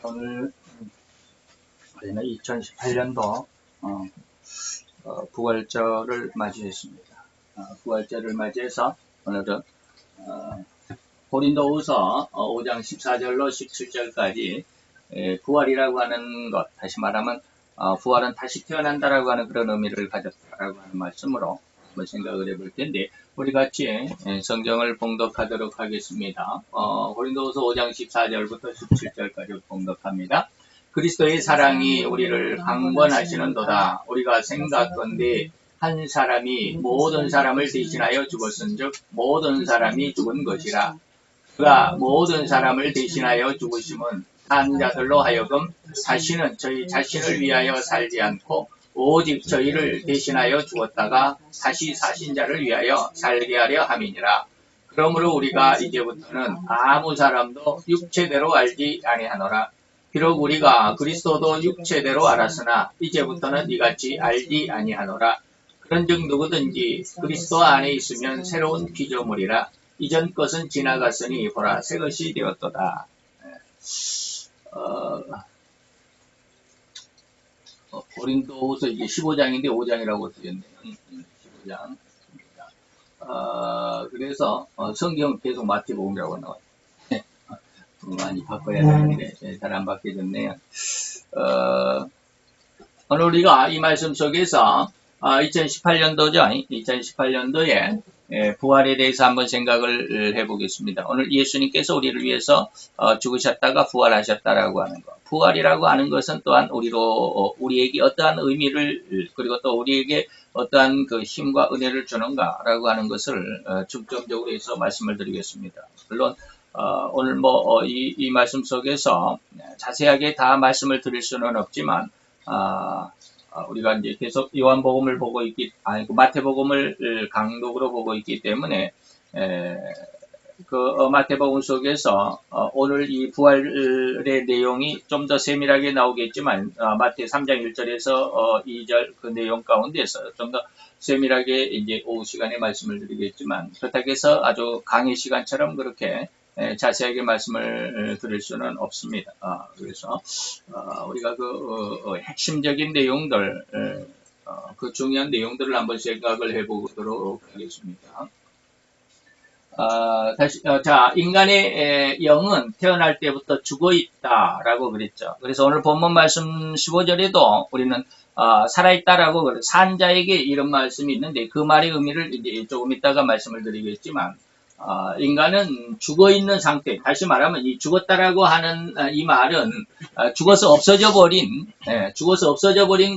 오늘 우리는 2018년도 부활절을 맞이했습니다. 부활절을 맞이해서 오늘은 고린도후서 5장 14절로 17절까지 부활이라고 하는 것, 다시 말하면 부활은 다시 태어난다라고 하는 그런 의미를 가졌다라고 하는 말씀으로 한번 생각을 해볼 텐데, 우리 같이 성경을 봉독하도록 하겠습니다. 고린도후서 5장 14절부터 17절까지 봉독합니다. 그리스도의 사랑이 우리를 강권하시는도다. 우리가 생각건대 한 사람이 모든 사람을 대신하여 죽었은즉 모든 사람이 죽은 것이라. 그가 모든 사람을 대신하여 죽으심은 한 자들로 하여금 사시는 저희 자신을 위하여 살지 않고 오직 저희를 대신하여 죽었다가 다시 사신 자를 위하여 살게 하려 함이니라. 그러므로 우리가 이제부터는 아무 사람도 육체대로 알지 아니하노라. 비록 우리가 그리스도도 육체대로 알았으나 이제부터는 이같이 알지 아니하노라. 그런즉 누구든지 그리스도 안에 있으면 새로운 피조물이라. 이전 것은 지나갔으니 보라 새 것이 되었도다. 고린도후서 이게 15장인데 5장이라고 쓰였네요. 15장. 그래서 성경 계속 마태복음이라고 나와요. 많이 바꿔야 되는데 잘 안 바뀌어졌네요. 오늘 우리가 이 말씀 속에서 2018년도죠. 2018년도에 부활에 대해서 한번 생각을 해보겠습니다. 오늘 예수님께서 우리를 위해서 죽으셨다가 부활하셨다라고 하는 것. 부활이라고 하는 것은 또한 우리에게 어떠한 의미를, 그리고 또 우리에게 어떠한 그 힘과 은혜를 주는가라고 하는 것을 중점적으로 해서 말씀을 드리겠습니다. 물론 오늘 이 말씀 속에서 자세하게 다 말씀을 드릴 수는 없지만 우리가 이제 계속 요한복음을 보고 마태복음을 강독으로 보고 있기 때문에 마태복음 속에서 오늘 이 부활의 내용이 좀 더 세밀하게 나오겠지만 마태 3장 1절에서 2절 그 내용 가운데서 좀 더 세밀하게 이제 오후 시간에 말씀을 드리겠지만, 그렇다고 해서 아주 강의 시간처럼 그렇게 자세하게 말씀을 드릴 수는 없습니다. 그래서 우리가 핵심적인 내용들, 그 중요한 내용들을 한번 생각을 해보도록 하겠습니다. 인간의 영은 태어날 때부터 죽어있다라고 그랬죠. 그래서 오늘 본문 말씀 15절에도 우리는 살아있다라고 산 자에게 이런 말씀이 있는데, 그 말의 의미를 이제 조금 이따가 말씀을 드리겠지만, 인간은 죽어있는 상태, 다시 말하면 이 죽었다라고 하는 이 말은 죽어서 없어져 버린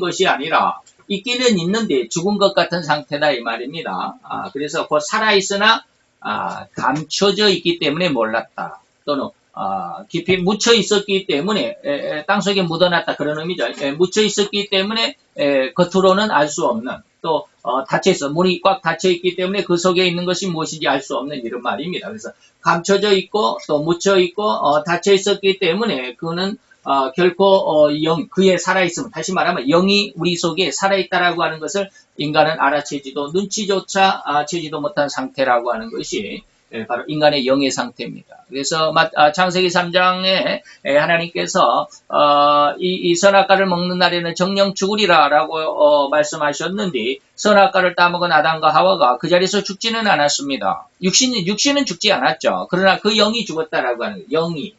것이 아니라 있기는 있는데 죽은 것 같은 상태다 이 말입니다. 그래서 곧 살아있으나 감춰져 있기 때문에 몰랐다, 또는 깊이 묻혀 있었기 때문에 땅속에 묻어놨다, 그런 의미죠. 묻혀 있었기 때문에 겉으로는 알 수 없는, 또 닫혀있어, 문이 꽉 닫혀있기 때문에 그 속에 있는 것이 무엇인지 알 수 없는 이런 말입니다. 그래서 감춰져 있고 또 묻혀 있고 닫혀있었기 때문에 그는 결코 그의 살아있음, 다시 말하면 영이 우리 속에 살아있다라고 하는 것을 인간은 알아채지도 눈치조차 채지도 못한 상태라고 하는 것이 바로 인간의 영의 상태입니다. 그래서 창세기 3장에 하나님께서 이 선악과를 먹는 날에는 정령 죽으리라 라고 말씀하셨는데, 선악과를 따먹은 아담과 하와가 그 자리에서 죽지는 않았습니다. 육신은 죽지 않았죠. 그러나 그 영이 죽었다라고 하는 거예요. 영이.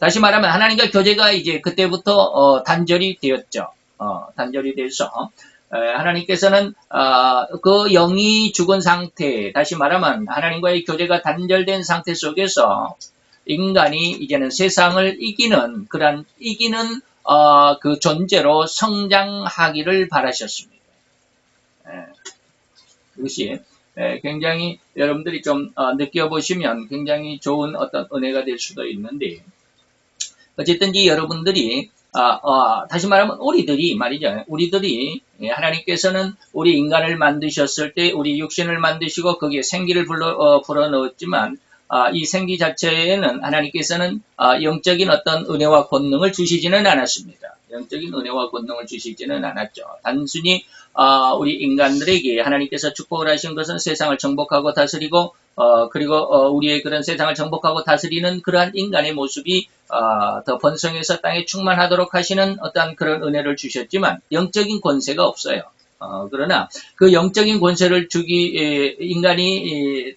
다시 말하면 하나님과 교제가 이제 그때부터 단절이 되었죠. 단절이 돼서 하나님께서는 그 영이 죽은 상태, 다시 말하면 하나님과의 교제가 단절된 상태 속에서 인간이 이제는 세상을 이기는 그 존재로 성장하기를 바라셨습니다. 이것이 굉장히 여러분들이 좀 느껴보시면 굉장히 좋은 어떤 은혜가 될 수도 있는데, 어쨌든지 여러분들이 다시 말하면 우리들이 하나님께서는 우리 인간을 만드셨을 때 우리 육신을 만드시고 거기에 생기를 불어넣었지만 이 생기 자체에는 하나님께서는 영적인 어떤 은혜와 권능을 주시지는 않았습니다. 영적인 은혜와 권능을 주시지는 않았죠. 단순히 우리 인간들에게 하나님께서 축복을 하신 것은 세상을 정복하고 다스리고 그리고 우리의 그런 세상을 정복하고 다스리는 그러한 인간의 모습이 더 번성해서 땅에 충만하도록 하시는 어떤 그런 은혜를 주셨지만 영적인 권세가 없어요. 그러나 그 영적인 권세를 인간이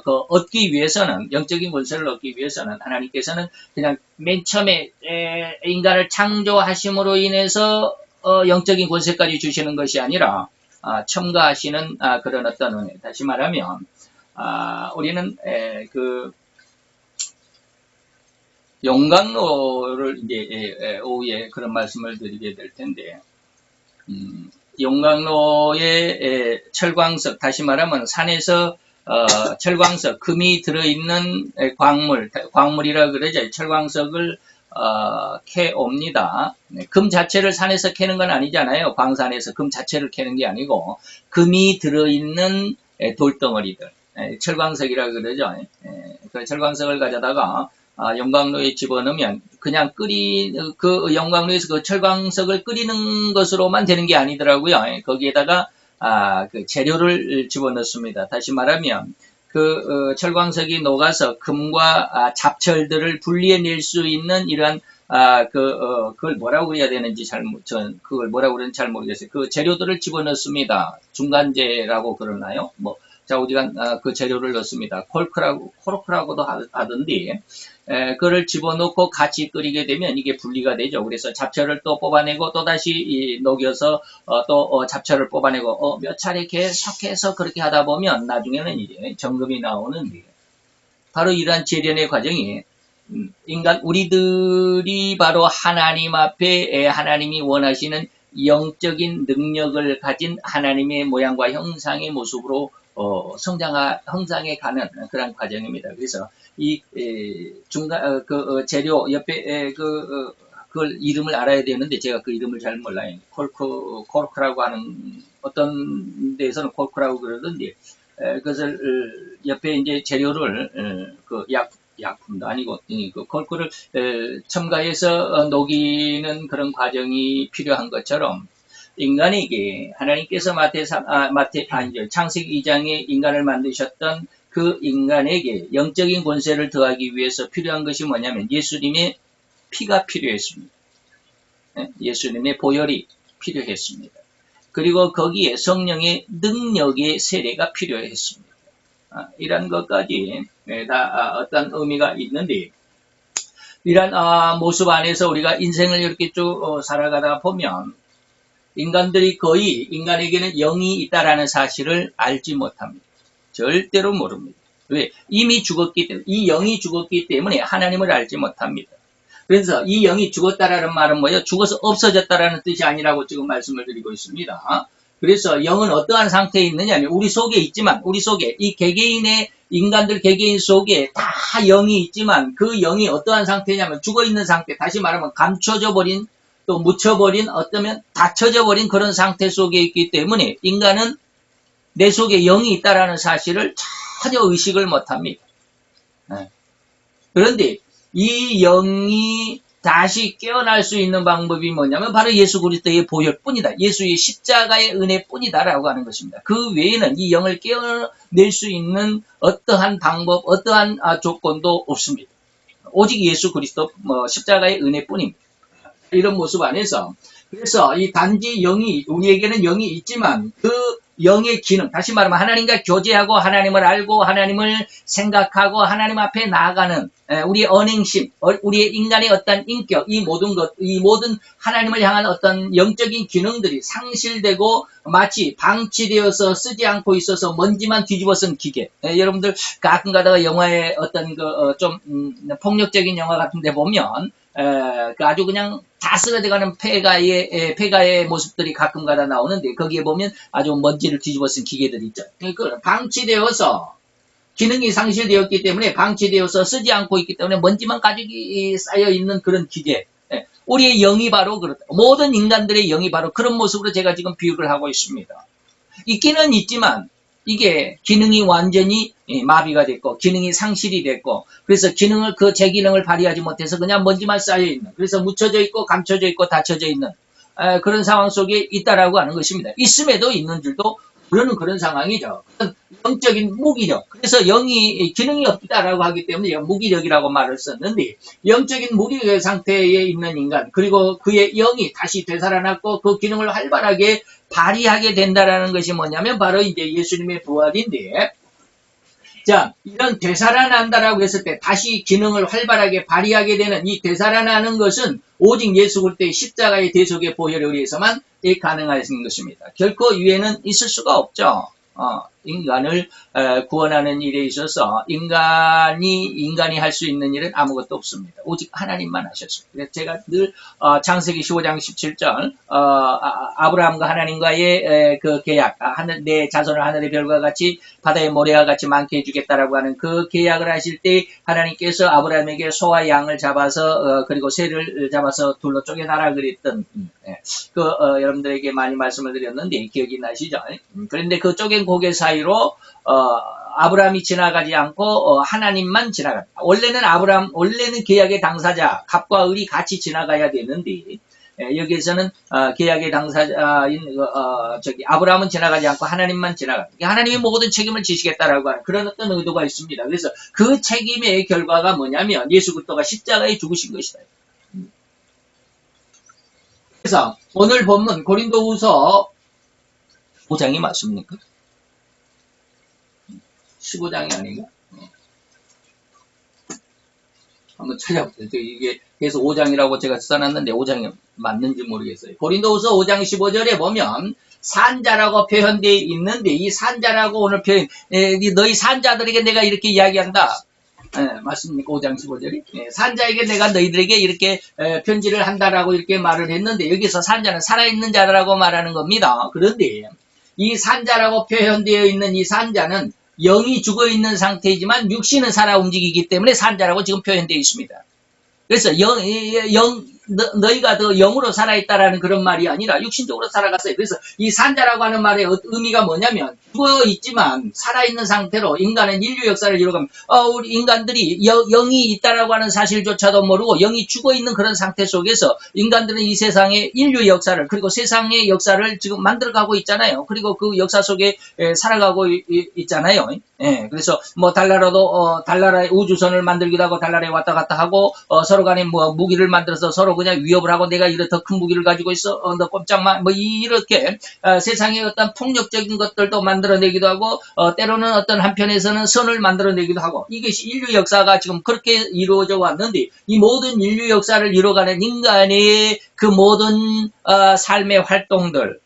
얻기 위해서는, 영적인 권세를 얻기 위해서는 하나님께서는 그냥 맨 처음에 인간을 창조하심으로 인해서 영적인 권세까지 주시는 것이 아니라 첨가하시는 그런 어떤 은혜. 다시 말하면 우리는 그 용광로를 이제 오후에 그런 말씀을 드리게 될 텐데, 용광로의 철광석, 다시 말하면 산에서 철광석, 금이 들어있는 광물이라 그러죠. 철광석을 캐옵니다. 금 자체를 산에서 캐는 건 아니잖아요. 광산에서 금 자체를 캐는 게 아니고 금이 들어있는 돌덩어리들, 철광석이라 그러죠. 그 철광석을 가져다가 용광로에 집어넣으면 그냥 그 용광로에서 그 철광석을 끓이는 것으로만 되는 게 아니더라고요. 거기에다가 그 재료를 집어넣습니다. 다시 말하면 그 철광석이 녹아서 금과 잡철들을 분리해낼 수 있는 이러한 그걸 뭐라고 그래야 되는지 그걸 뭐라고 그러는지 잘 모르겠어요. 그 재료들을 집어넣습니다. 중간재라고 그러나요? 자, 우리가 그 재료를 넣습니다. 코르크라고도 하던데, 그걸 집어넣고 같이 끓이게 되면 이게 분리가 되죠. 그래서 잡철을 또 뽑아내고 또 다시 녹여서 또 잡철을 뽑아내고 몇 차례 계속해서 그렇게 하다 보면 나중에는 이제 정금이 나오는데, 바로 이러한 재련의 과정이 우리들이 바로 하나님 앞에 하나님이 원하시는 영적인 능력을 가진 하나님의 모양과 형상의 모습으로 성장해 가는 그런 과정입니다. 그래서 이 재료 옆에 그걸 이름을 알아야 되는데 제가 그 이름을 잘 몰라요. 코르크라고 하는, 어떤 데에서는 코르크라고 그러던데, 그것을 옆에 이제 재료를 그 약품도 아니고 그 코르크를 첨가해서 녹이는 그런 과정이 필요한 것처럼, 인간에게 하나님께서 창세기 2장에 인간을 만드셨던 그 인간에게 영적인 권세를 더하기 위해서 필요한 것이 뭐냐면 예수님의 피가 필요했습니다. 예수님의 보혈이 필요했습니다. 그리고 거기에 성령의 능력의 세례가 필요했습니다. 이런 것까지 다 어떤 의미가 있는데, 이런 모습 안에서 우리가 인생을 이렇게 쭉 살아가다 보면 인간에게는 영이 있다라는 사실을 알지 못합니다. 절대로 모릅니다. 왜? 이미 죽었기 때문에, 이 영이 죽었기 때문에 하나님을 알지 못합니다. 그래서 이 영이 죽었다라는 말은 뭐예요? 죽어서 없어졌다라는 뜻이 아니라고 지금 말씀을 드리고 있습니다. 그래서 영은 어떠한 상태에 있느냐면 우리 속에 있지만, 우리 속에 이 인간들 개개인 속에 다 영이 있지만 그 영이 어떠한 상태냐면 죽어있는 상태, 다시 말하면 감춰져 버린, 또 묻혀버린, 어쩌면 닫혀져 버린 그런 상태 속에 있기 때문에 인간은 내 속에 영이 있다라는 사실을 전혀 의식을 못합니다. 그런데 이 영이 다시 깨어날 수 있는 방법이 뭐냐면 바로 예수 그리스도의 보혈뿐이다. 예수의 십자가의 은혜뿐이다라고 하는 것입니다. 그 외에는 이 영을 깨어낼 수 있는 어떠한 방법, 어떠한 조건도 없습니다. 오직 예수 그리스도 십자가의 은혜뿐입니다. 이런 모습 안에서, 그래서 이 단지 우리에게는 영이 있지만 그 영의 기능, 다시 말하면 하나님과 교제하고 하나님을 알고 하나님을 생각하고 하나님 앞에 나아가는 우리의 언행심, 우리의 인간의 어떤 인격, 이 모든 하나님을 향한 어떤 영적인 기능들이 상실되고 마치 방치되어서 쓰지 않고 있어서 먼지만 뒤집어 쓴 기계. 여러분들 가끔 가다가 영화에 어떤 좀 폭력적인 영화 같은 데 보면 아주 그냥 다 쓰러져가는 폐가의 모습들이 가끔 가다 나오는데, 거기에 보면 아주 먼지를 뒤집어 쓴 기계들이 있죠. 그러니까 방치되어서 기능이 상실되었기 때문에, 방치되어서 쓰지 않고 있기 때문에 먼지만 가득히 쌓여 있는 그런 기계. 우리의 영이 바로 그렇다. 모든 인간들의 영이 바로 그런 모습으로 제가 지금 비유를 하고 있습니다. 있기는 있지만 이게 기능이 완전히 마비가 됐고 기능이 상실이 됐고, 그래서 제 기능을 발휘하지 못해서 그냥 먼지만 쌓여있는, 그래서 묻혀져 있고 감춰져 있고 닫혀져 있는 그런 상황 속에 있다라고 하는 것입니다. 있음에도 있는 줄도 그런 상황이죠. 영적인 무기력. 그래서 영이 기능이 없다라고 하기 때문에 무기력이라고 말을 썼는데 영적인 무기력 상태에 있는 인간 그리고 그의 영이 다시 되살아났고 그 기능을 활발하게 발휘하게 된다라는 것이 뭐냐면 바로 이제 예수님의 부활인데 자, 이런 되살아난다라고 했을 때 다시 기능을 활발하게 발휘하게 되는 이 되살아나는 것은 오직 예수 그리스도의 십자가의 대속의 보혈에 의해서만 가능할 것입니다. 결코 이외에는 있을 수가 없죠. 인간을 구원하는 일에 있어서 인간이 할 수 있는 일은 아무것도 없습니다. 오직 하나님만 하셨습니다. 그래서 제가 늘 창세기 15장 17절 아브라함과 하나님과의 그 계약, 내 자손을 하늘의 별과 같이 바다의 모래와 같이 많게 해주겠다라고 하는 그 계약을 하실 때 하나님께서 아브라함에게 소와 양을 잡아서 그리고 새를 잡아서 둘로 쪼개놔라 그랬던 여러분들에게 많이 말씀을 드렸는데 기억이 나시죠? 그런데 그 쪼갠 고개 사이로 아브라함이 지나가지 않고 하나님만 지나간다. 원래는 계약의 당사자 갑과 을이 같이 지나가야 되는데 여기에서는 계약의 당사자인 아브라함은 지나가지 않고 하나님만 지나간다. 하나님이 모든 책임을 지시겠다라고 하는 그런 어떤 의도가 있습니다. 그래서 그 책임의 결과가 뭐냐면 예수 그리스도가 십자가에 죽으신 것이다. 그래서 오늘 본문 고린도후서 5장이 맞습니까? 15장이 아닌가? 한번 찾아보세요. 이게 그래서 5장이라고 제가 써놨는데 5장이 맞는지 모르겠어요. 고린도후서 5장 15절에 보면 산자라고 표현되어 있는데 이 산자라고 오늘 표현 너희 산자들에게 내가 이렇게 이야기한다. 맞습니까? 5장 15절이 산자에게 내가 너희들에게 이렇게 편지를 한다라고 이렇게 말을 했는데 여기서 산자는 살아있는 자라고 말하는 겁니다. 그런데 이 산자라고 표현되어 있는 이 산자는 영이 죽어있는 상태이지만 육신은 살아 움직이기 때문에 산자라고 지금 표현되어 있습니다. 그래서 너희가 더 영으로 살아있다라는 그런 말이 아니라 육신적으로 살아갔어요. 그래서 이 산자라고 하는 말의 의미가 뭐냐면 죽어있지만 살아있는 상태로 인간은 인류 역사를 이루어가면 우리 인간들이 영이 있다라고 하는 사실조차도 모르고 영이 죽어있는 그런 상태 속에서 인간들은 이 세상의 인류 역사를 그리고 세상의 역사를 지금 만들어가고 있잖아요. 그리고 그 역사 속에 살아가고 있잖아요. 그래서 뭐 달나라의 우주선을 만들기도 하고 달나라에 왔다 갔다 하고 서로 간에 뭐 무기를 만들어서 서로 그냥 위협을 하고 내가 이런 더 큰 무기를 가지고 있어 너 꼼짝마 뭐 이렇게 세상의 어떤 폭력적인 것들도 만들어내기도 하고 때로는 어떤 한편에서는 선을 만들어내기도 하고 이것이 인류 역사가 지금 그렇게 이루어져 왔는데 이 모든 인류 역사를 이루어가는 인간의 그 모든 삶의 활동들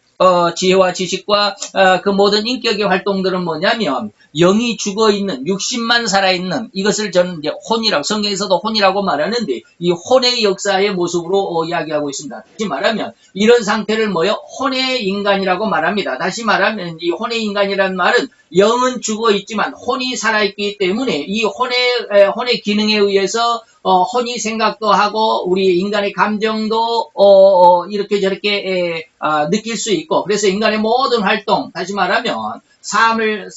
지혜와 지식과 그 모든 인격의 활동들은 뭐냐면 영이 죽어있는 육신만 살아있는 이것을 저는 이제 혼이라고 성경에서도 혼이라고 말하는데 이 혼의 역사의 모습으로 이야기하고 있습니다. 다시 말하면 이런 상태를 혼의 인간이라고 말합니다. 다시 말하면 이 혼의 인간이라는 말은 영은 죽어있지만 혼이 살아있기 때문에 이 혼의 기능에 의해서 혼이 생각도 하고 우리 인간의 감정도 이렇게 저렇게 느낄 수 있고 그래서 인간의 모든 활동 다시 말하면 삶을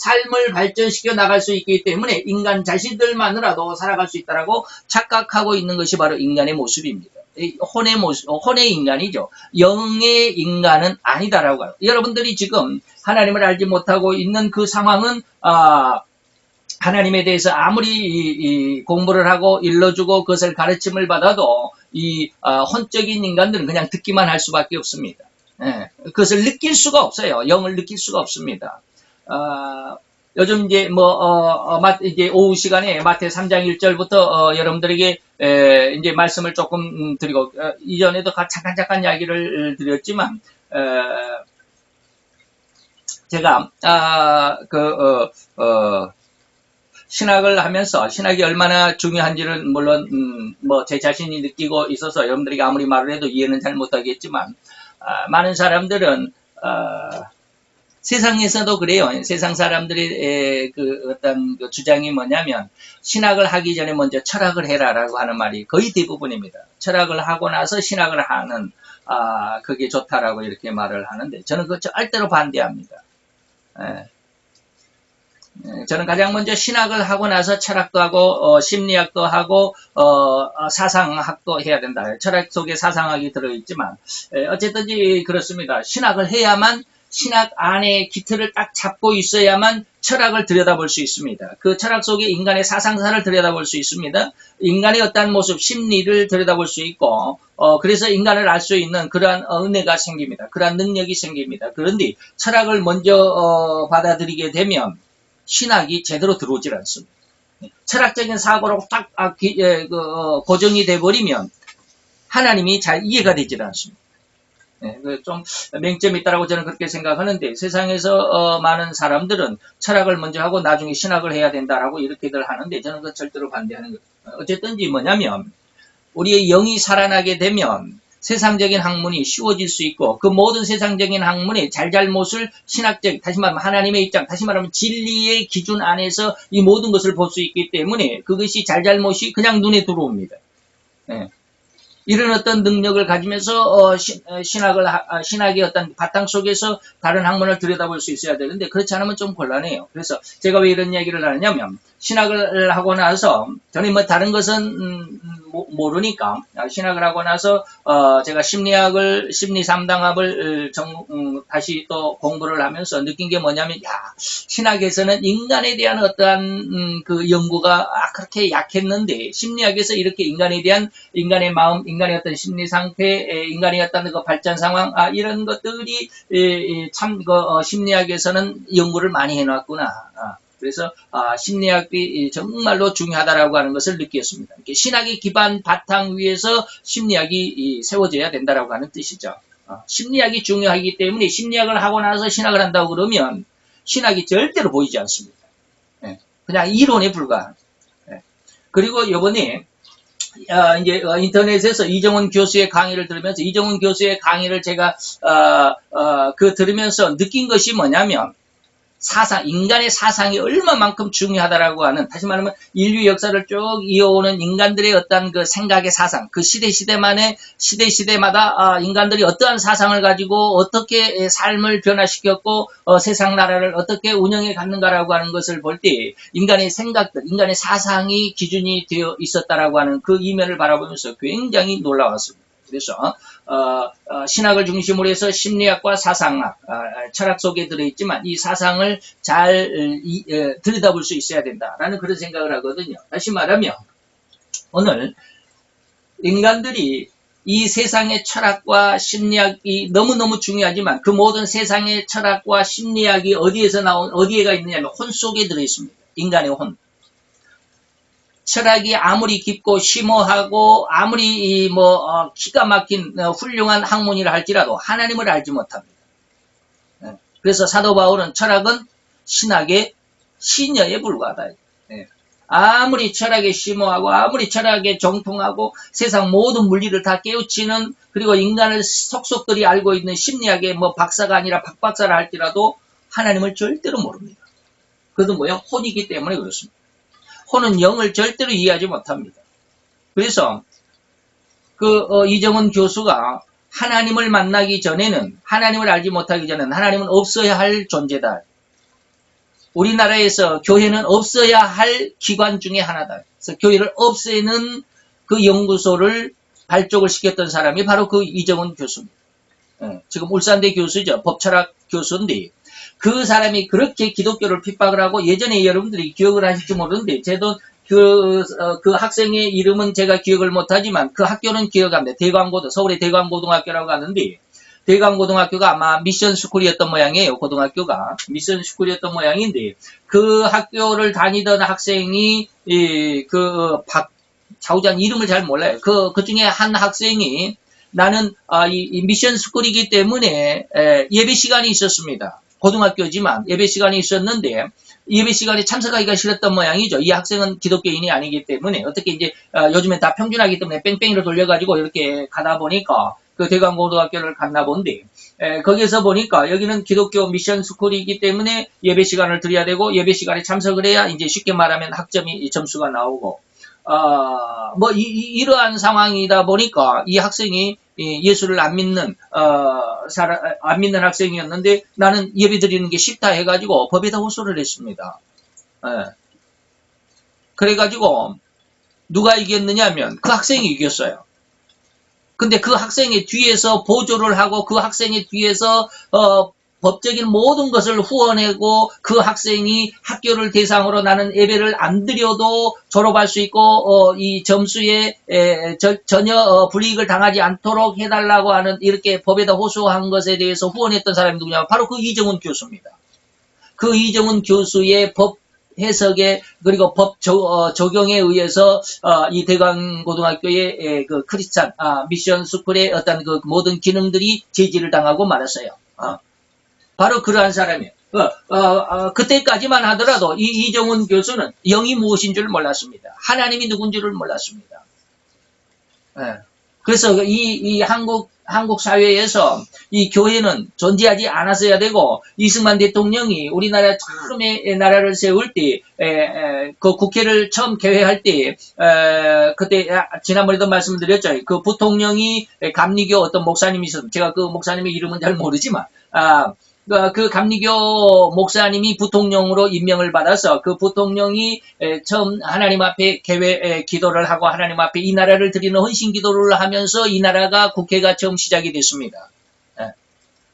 발전시켜 나갈 수 있기 때문에 인간 자신들만으로도 살아갈 수 있다라고 착각하고 있는 것이 바로 인간의 모습입니다. 혼의 인간이죠. 영의 인간은 아니다라고 해요. 여러분들이 지금 하나님을 알지 못하고 있는 그 상황은 하나님에 대해서 아무리 공부를 하고 일러주고 그것을 가르침을 받아도 이 혼적인 인간들은 그냥 듣기만 할 수밖에 없습니다. 그것을 느낄 수가 없어요. 영을 느낄 수가 없습니다. 요즘 이제 이제 오후 시간에 마태 3장 1절부터 여러분들에게 이제 말씀을 조금 드리고 이전에도 잠깐 이야기를 드렸지만 제가 신학을 하면서 신학이 얼마나 중요한지를 물론 제 자신이 느끼고 있어서 여러분들에게 아무리 말을 해도 이해는 잘 못하겠지만 많은 사람들은 세상에서도 그래요. 세상 사람들의 어떤 주장이 뭐냐면 신학을 하기 전에 먼저 철학을 해라라고 하는 말이 거의 대부분입니다. 철학을 하고 나서 신학을 하는 그게 좋다라고 이렇게 말을 하는데 저는 그거 절대로 반대합니다. 저는 가장 먼저 신학을 하고 나서 철학도 하고 심리학도 하고 사상학도 해야 된다. 철학 속에 사상학이 들어있지만 어쨌든지 그렇습니다. 신학을 해야만 신학 안에 기틀을 딱 잡고 있어야만 철학을 들여다볼 수 있습니다. 그 철학 속에 인간의 사상사를 들여다볼 수 있습니다. 인간의 어떠한 모습, 심리를 들여다볼 수 있고, 그래서 인간을 알 수 있는 그러한 은혜가 생깁니다. 그러한 능력이 생깁니다. 그런데 철학을 먼저 받아들이게 되면 신학이 제대로 들어오질 않습니다. 철학적인 사고로 딱 고정이 돼버리면 하나님이 잘 이해가 되질 않습니다. 좀 맹점이 있다라고 저는 그렇게 생각하는데, 세상에서 많은 사람들은 철학을 먼저 하고 나중에 신학을 해야 된다라고 이렇게들 하는데, 저는 그 절대로 반대하는 거예요. 어쨌든지 뭐냐면, 우리의 영이 살아나게 되면 세상적인 학문이 쉬워질 수 있고, 그 모든 세상적인 학문의 잘잘못을 신학적, 다시 말하면 하나님의 입장, 다시 말하면 진리의 기준 안에서 이 모든 것을 볼 수 있기 때문에 그것이 잘잘못이 그냥 눈에 들어옵니다. 이런 어떤 능력을 가지면서 신학의 어떤 바탕 속에서 다른 학문을 들여다볼 수 있어야 되는데, 그렇지 않으면 좀 곤란해요. 그래서 제가 왜 이런 얘기를 하냐면, 신학을 하고 나서 저는 뭐 다른 것은 모르니까 신학을 하고 나서 제가 심리 3당학을 다시 또 공부를 하면서 느낀 게 뭐냐면, 신학에서는 인간에 대한 어떠한 그 연구가 그렇게 약했는데, 심리학에서 이렇게 인간에 대한 인간의 마음, 인간의 어떤 심리 상태, 인간의 어떤 그 발전 상황, 이런 것들이 참 심리학에서는 연구를 많이 해놨구나. 그래서 심리학이 정말로 중요하다라고 하는 것을 느꼈습니다. 신학의 기반 바탕 위에서 심리학이 세워져야 된다라고 하는 뜻이죠. 심리학이 중요하기 때문에 심리학을 하고 나서 신학을 한다고 그러면 신학이 절대로 보이지 않습니다. 그냥 이론에 불과한. 그리고 이번에 이제 인터넷에서 이정훈 교수의 강의를 들으면서, 이정훈 교수의 강의를 제가 들으면서 느낀 것이 뭐냐면, 인간의 사상이 얼마만큼 중요하다라고 하는, 다시 말하면 인류 역사를 쭉 이어오는 인간들의 어떤 그 생각의 사상, 그 시대마다 인간들이 어떠한 사상을 가지고 어떻게 삶을 변화시켰고 세상 나라를 어떻게 운영해 갔는가라고 하는 것을 볼 때, 인간의 생각들, 인간의 사상이 기준이 되어 있었다라고 하는 그 이면을 바라보면서 굉장히 놀라웠습니다. 그래서 신학을 중심으로 해서 심리학과 사상학, 철학 속에 들어있지만 이 사상을 잘 들여다볼 수 있어야 된다라는 그런 생각을 하거든요. 다시 말하면 오늘 인간들이 이 세상의 철학과 심리학이 너무너무 중요하지만, 그 모든 세상의 철학과 심리학이 어디에가 있느냐면 혼 속에 들어있습니다. 인간의 혼. 철학이 아무리 깊고 심오하고 아무리 기가 막힌 훌륭한 학문이라 할지라도 하나님을 알지 못합니다. 그래서 사도 바울은 철학은 신학의 시녀에 불과하다. 아무리 철학에 심오하고 아무리 철학에 정통하고 세상 모든 물리를 다 깨우치는, 그리고 인간을 속속들이 알고 있는 심리학의 박사가 아니라 박박사라 할지라도 하나님을 절대로 모릅니다. 그것은 혼이기 때문에 그렇습니다. 혼은 영을 절대로 이해하지 못합니다. 그래서 이정훈 교수가 하나님을 만나기 전에는, 하나님을 알지 못하기 전에는 하나님은 없어야 할 존재다. 우리나라에서 교회는 없어야 할 기관 중에 하나다. 그래서 교회를 없애는 그 연구소를 발족을 시켰던 사람이 바로 그 이정훈 교수입니다. 지금 울산대 교수죠. 법철학 교수인데, 그 사람이 그렇게 기독교를 핍박을 하고, 예전에 여러분들이 기억을 하실지 모르는데, 저도 그 학생의 이름은 제가 기억을 못하지만 그 학교는 기억합니다. 서울의 대광고등학교라고 하는데, 대광고등학교가 아마 미션스쿨이었던 모양이에요. 고등학교가 미션스쿨이었던 모양인데, 그 학교를 다니던 학생이 좌우자는 이름을 잘 몰라요. 그 중에 한 학생이, 나는 이 미션스쿨이기 때문에 예배 시간이 있었습니다. 고등학교지만 예배 시간이 있었는데 예배 시간에 참석하기가 싫었던 모양이죠. 이 학생은 기독교인이 아니기 때문에 어떻게 이제 요즘에 다 평준하기 때문에 뺑뺑이로 돌려가지고 이렇게 가다 보니까 그 대광고등학교를 갔나 본데, 거기에서 보니까 여기는 기독교 미션 스쿨이기 때문에 예배 시간을 드려야 되고 예배 시간에 참석을 해야 이제 쉽게 말하면 학점이 점수가 나오고, 이러한 상황이다 보니까 이 학생이 예수를 안 믿는 학생이었는데, 나는 예배 드리는 게 싫다 해가지고 법에다 호소를 했습니다. 그래가지고 누가 이겼느냐 하면 그 학생이 이겼어요. 근데 그 학생의 뒤에서 보조를 하고 그 학생의 뒤에서 법적인 모든 것을 후원하고 그 학생이 학교를 대상으로 나는 예배를 안 드려도 졸업할 수 있고 이 점수에 전혀 불이익을 당하지 않도록 해달라고 하는 이렇게 법에다 호소한 것에 대해서 후원했던 사람이 누구냐? 바로 그 이정훈 교수입니다. 그 이정훈 교수의 법 해석에 그리고 법 적용에 의해서 이 대광고등학교의 그 크리스찬 미션 스쿨의 어떤 그 모든 기능들이 제지를 당하고 말았어요. 바로 그러한 사람이에요. 그때까지만 하더라도 이 이정훈 교수는 영이 무엇인 줄 몰랐습니다. 하나님이 누군 줄을 몰랐습니다. 그래서 이 한국 사회에서 이 교회는 존재하지 않았어야 되고, 이승만 대통령이 우리나라 처음에 나라를 세울 때, 그 국회를 처음 개회할 때, 그때 지난번에도 말씀드렸죠. 그 부통령이 감리교 어떤 목사님이 있었어요. 제가 그 목사님의 이름은 잘 모르지만, 그 감리교 목사님이 부통령으로 임명을 받아서 그 부통령이 처음 하나님 앞에 기도를 하고 하나님 앞에 이 나라를 드리는 헌신 기도를 하면서 이 나라가 국회가 처음 시작이 됐습니다.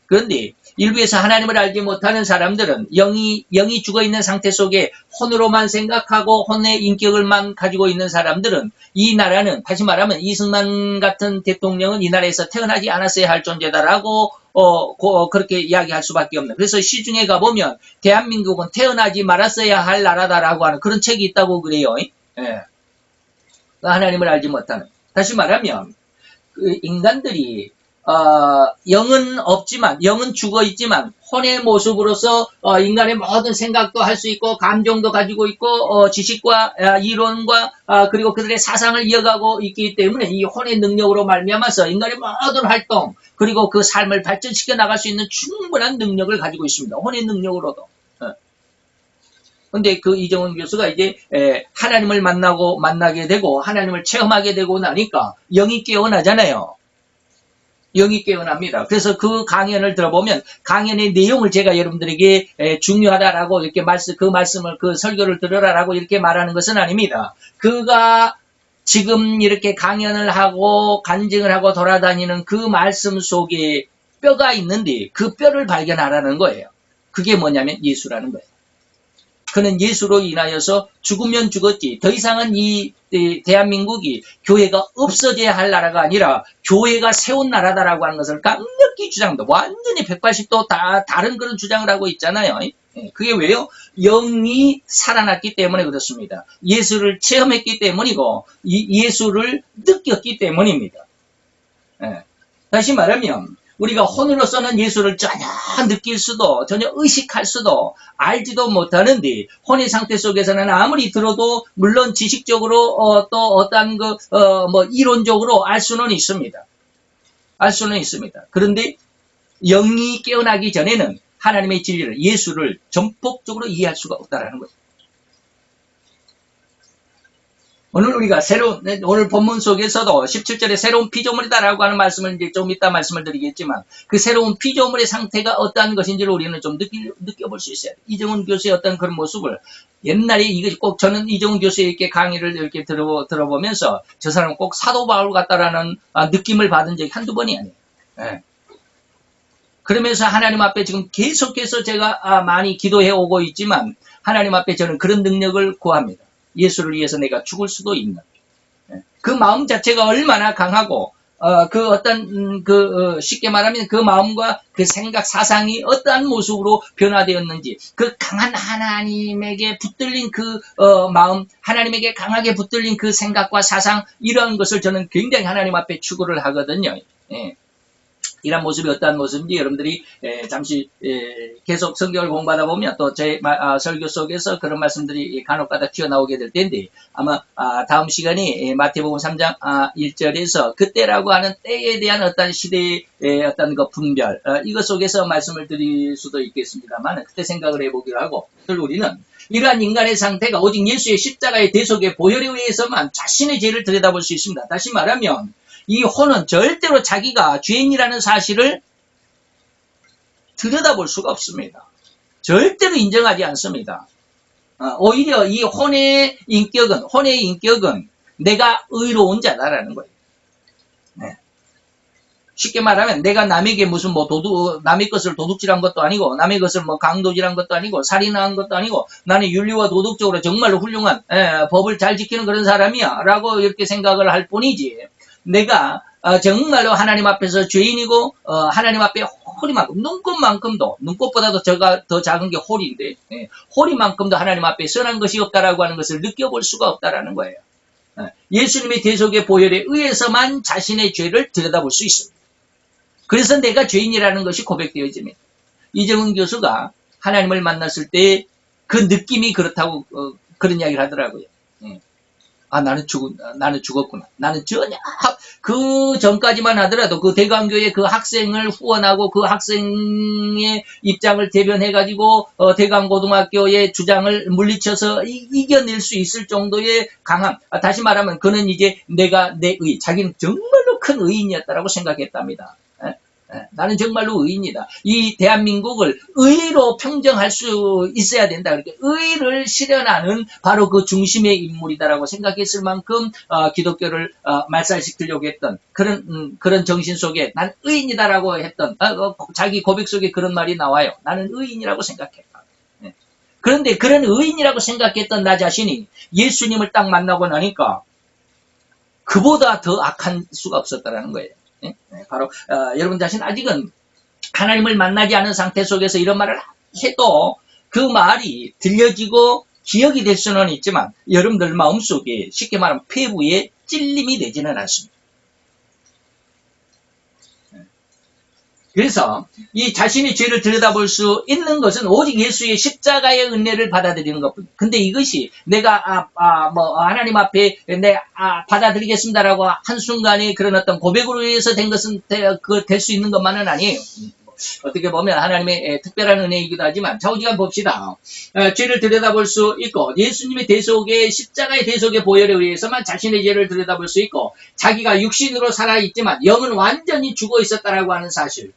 그런데 일부에서 하나님을 알지 못하는 사람들은 영이 죽어있는 상태 속에 혼으로만 생각하고 혼의 인격을만 가지고 있는 사람들은 이 나라는, 다시 말하면 이승만 같은 대통령은 이 나라에서 태어나지 않았어야 할 존재다라고 그렇게 이야기할 수밖에 없는. 그래서 시중에 가보면 대한민국은 태어나지 말았어야 할 나라다라고 하는 그런 책이 있다고 그래요. 하나님을 알지 못하는. 다시 말하면 그 인간들이 영은 없지만, 영은 죽어있지만, 혼의 모습으로서, 인간의 모든 생각도 할 수 있고, 감정도 가지고 있고, 지식과, 이론과, 그리고 그들의 사상을 이어가고 있기 때문에, 이 혼의 능력으로 말미암아서 인간의 모든 활동, 그리고 그 삶을 발전시켜 나갈 수 있는 충분한 능력을 가지고 있습니다. 혼의 능력으로도. 근데 그 이정훈 교수가 이제, 하나님을 만나게 되고, 하나님을 체험하게 되고 나니까, 영이 깨어나잖아요. 영이 깨어납니다. 그래서 그 강연을 들어보면 강연의 내용을 제가 여러분들에게 중요하다라고 이렇게 그 설교를 들으라라고 이렇게 말하는 것은 아닙니다. 그가 지금 이렇게 강연을 하고 간증을 하고 돌아다니는 그 말씀 속에 뼈가 있는데 그 뼈를 발견하라는 거예요. 그게 뭐냐면 예수라는 거예요. 그는 예수로 인하여서 죽으면 죽었지. 더 이상은 이 대한민국이 교회가 없어져야 할 나라가 아니라 교회가 세운 나라다라고 하는 것을 강력히 주장합니다. 완전히 180도 다른 그런 주장을 하고 있잖아요. 그게 왜요? 영이 살아났기 때문에 그렇습니다. 예수를 체험했기 때문이고 예수를 느꼈기 때문입니다. 다시 말하면 우리가 혼으로서는 예수를 전혀 느낄 수도, 전혀 의식할 수도, 알지도 못하는데, 혼의 상태 속에서는 아무리 들어도, 물론 지식적으로, 또 어떤 이론적으로 알 수는 있습니다. 알 수는 있습니다. 그런데, 영이 깨어나기 전에는 하나님의 진리를, 예수를 전폭적으로 이해할 수가 없다라는 거죠. 오늘 우리가 오늘 본문 속에서도 17절에 새로운 피조물이다라고 하는 말씀을 이제 좀 이따 말씀을 드리겠지만, 그 새로운 피조물의 상태가 어떠한 것인지를 우리는 좀 느껴볼 수 있어요. 이정훈 교수의 어떤 그런 모습을, 옛날에 이것이 꼭 저는 이정훈 교수의 이렇게 강의를 이렇게 들어보면서 저 사람은 꼭 사도 바울 같다라는 느낌을 받은 적이 한두 번이 아니에요. 그러면서 하나님 앞에 지금 계속해서 제가 많이 기도해 오고 있지만, 하나님 앞에 저는 그런 능력을 구합니다. 예수를 위해서 내가 죽을 수도 있는 그 마음 자체가 얼마나 강하고 쉽게 말하면 그 마음과 그 생각 사상이 어떠한 모습으로 변화되었는지 그 강한 하나님에게 붙들린 그 마음, 하나님에게 강하게 붙들린 그 생각과 사상, 이러한 것을 저는 굉장히 하나님 앞에 추구를 하거든요. 이런 모습이 어떠한 모습인지 여러분들이 잠시 계속 성경을 공부하다 보면 또 제 설교 속에서 그런 말씀들이 간혹가다 튀어나오게 될 텐데, 아마 다음 시간에 마태복음 3장 1절에서 그때라고 하는 때에 대한 어떤 시대의 어떤 그 분별, 이것 속에서 말씀을 드릴 수도 있겠습니다만, 그때 생각을 해보기로 하고, 우리는 이러한 인간의 상태가 오직 예수의 십자가의 대속의 보혈에 의해서만 자신의 죄를 들여다볼 수 있습니다. 다시 말하면 이 혼은 절대로 자기가 죄인이라는 사실을 들여다볼 수가 없습니다. 절대로 인정하지 않습니다. 오히려 이 혼의 인격은 내가 의로운 자다라는 거예요. 쉽게 말하면 내가 남에게 무슨 뭐 남의 것을 도둑질한 것도 아니고 남의 것을 뭐 강도질한 것도 아니고 살인한 것도 아니고 나는 윤리와 도덕적으로 정말로 훌륭한 법을 잘 지키는 그런 사람이야 라고 이렇게 생각을 할 뿐이지, 내가 정말로 하나님 앞에서 죄인이고 하나님 앞에 호리만큼, 눈꽃만큼도, 눈꽃보다도 더 작은 게 홀인데 홀이만큼도 하나님 앞에 선한 것이 없다라고 하는 것을 느껴볼 수가 없다라는 거예요. 예수님의 대속의 보혈에 의해서만 자신의 죄를 들여다볼 수 있습니다. 그래서 내가 죄인이라는 것이 고백되어집니다. 이정은 교수가 하나님을 만났을 때 그 느낌이 그렇다고 그런 이야기를 하더라고요. 나는 죽었구나. 나는 전혀 그 전까지만 하더라도 그 대강교회 그 학생을 후원하고 그 학생의 입장을 대변해가지고 대강고등학교의 주장을 물리쳐서 이겨낼 수 있을 정도의 강함. 다시 말하면 그는 이제 자기는 정말로 큰 의인이었다라고 생각했답니다. 나는 정말로 의인이다. 이 대한민국을 의로 평정할 수 있어야 된다. 그렇게 의를 실현하는 바로 그 중심의 인물이다라고 생각했을 만큼 기독교를 말살시키려고 했던 그런 정신 속에 난 의인이다라고 했던 자기 고백 속에 그런 말이 나와요. 나는 의인이라고 생각했다. 그런데 그런 의인이라고 생각했던 나 자신이 예수님을 딱 만나고 나니까 그보다 더 악한 수가 없었다라는 거예요. 바로 여러분 자신 아직은 하나님을 만나지 않은 상태 속에서 이런 말을 해도 그 말이 들려지고 기억이 될 수는 있지만 여러분들 마음속에 쉽게 말하면 폐부에 찔림이 되지는 않습니다. 그래서 이 자신의 죄를 들여다볼 수 있는 것은 오직 예수의 십자가의 은혜를 받아들이는 것뿐. 근데 이것이 내가 하나님 앞에 받아들이겠습니다라고 한순간에 그런 어떤 고백으로 해서 된 것은 될 수 있는 것만은 아니에요. 어떻게 보면 하나님의 특별한 은혜이기도 하지만, 자, 우리가 봅시다. 죄를 들여다볼 수 있고 예수님의 십자가의 대속의 보혈에 의해서만 자신의 죄를 들여다볼 수 있고, 자기가 육신으로 살아있지만 영은 완전히 죽어 있었다라고 하는 사실,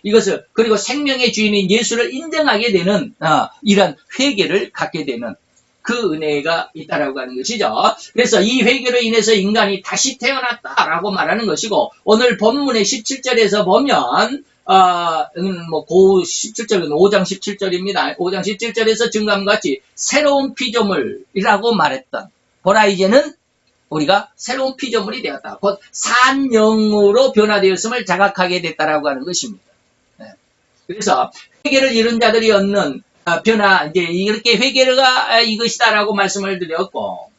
이것을, 그리고 생명의 주인인 예수를 인정하게 되는 이런 회개를 갖게 되는 그 은혜가 있다라고 하는 것이죠. 그래서 이 회개로 인해서 인간이 다시 태어났다라고 말하는 것이고, 오늘 본문의 17절에서 보면 고 17절은 5장 17절입니다. 5장 17절에서 증감같이 새로운 피조물이라고 말했던, 보라 이제는 우리가 새로운 피조물이 되었다. 곧 산영으로 변화되었음을 자각하게 됐다라고 하는 것입니다. 그래서 회개를 이룬 자들이 얻는 변화, 이제 이렇게 회개가 이것이다라고 말씀을 드렸고,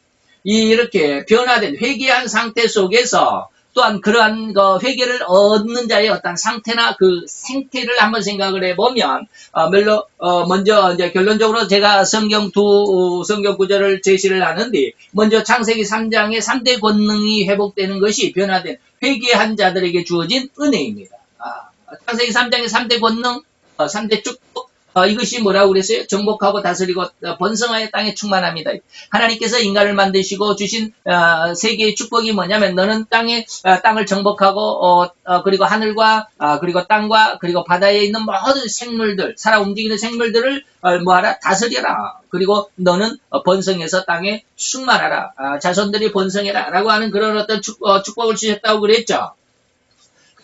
이렇게 변화된 회개한 상태 속에서 또한 그러한 회개를 얻는 자의 어떤 상태나 그 생태를 한번 생각을 해보면, 먼저 이제 결론적으로 제가 성경 구절을 제시를 하는데, 먼저 창세기 3장의 3대 권능이 회복되는 것이 변화된 회개한 자들에게 주어진 은혜입니다. 창세기 3장의 3대 권능, 3대 축복, 이것이 뭐라고 그랬어요? 정복하고 다스리고 번성하여 땅에 충만합니다. 하나님께서 인간을 만드시고 주신 세 개의 축복이 뭐냐면, 너는 땅을 정복하고 그리고 하늘과 그리고 땅과 그리고 바다에 있는 모든 생물들, 살아 움직이는 생물들을 뭐하라? 다스려라. 그리고 너는 번성해서 땅에 충만하라. 자손들이 번성해라. 라고 하는 그런 어떤 축복을 주셨다고 그랬죠.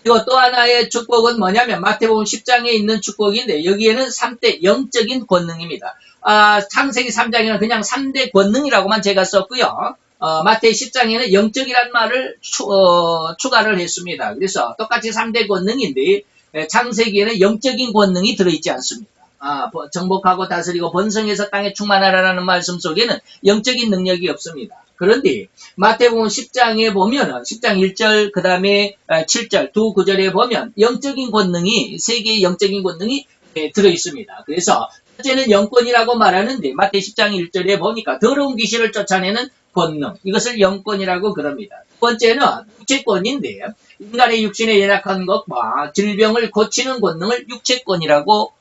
그리고 또 하나의 축복은 뭐냐면 마태복음 10장에 있는 축복인데, 여기에는 3대 영적인 권능입니다. 창세기 3장에는 그냥 3대 권능이라고만 제가 썼고요. 마태 10장에는 영적이란 말을 추가를 했습니다. 그래서 똑같이 3대 권능인데 창세기에는 영적인 권능이 들어있지 않습니다. 정복하고 다스리고 번성해서 땅에 충만하라는 말씀 속에는 영적인 능력이 없습니다. 그런데 마태복음 10장에 보면 10장 1절 그 다음에 7절 두 구절에 보면 영적인 권능이, 세 개의 영적인 권능이 들어있습니다. 그래서 첫째는 영권이라고 말하는데 마태 10장 1절에 보니까 더러운 귀신을 쫓아내는 권능, 이것을 영권이라고 그럽니다. 두 번째는 육체권인데, 인간의 육신에 연약한 것과 질병을 고치는 권능을 육체권이라고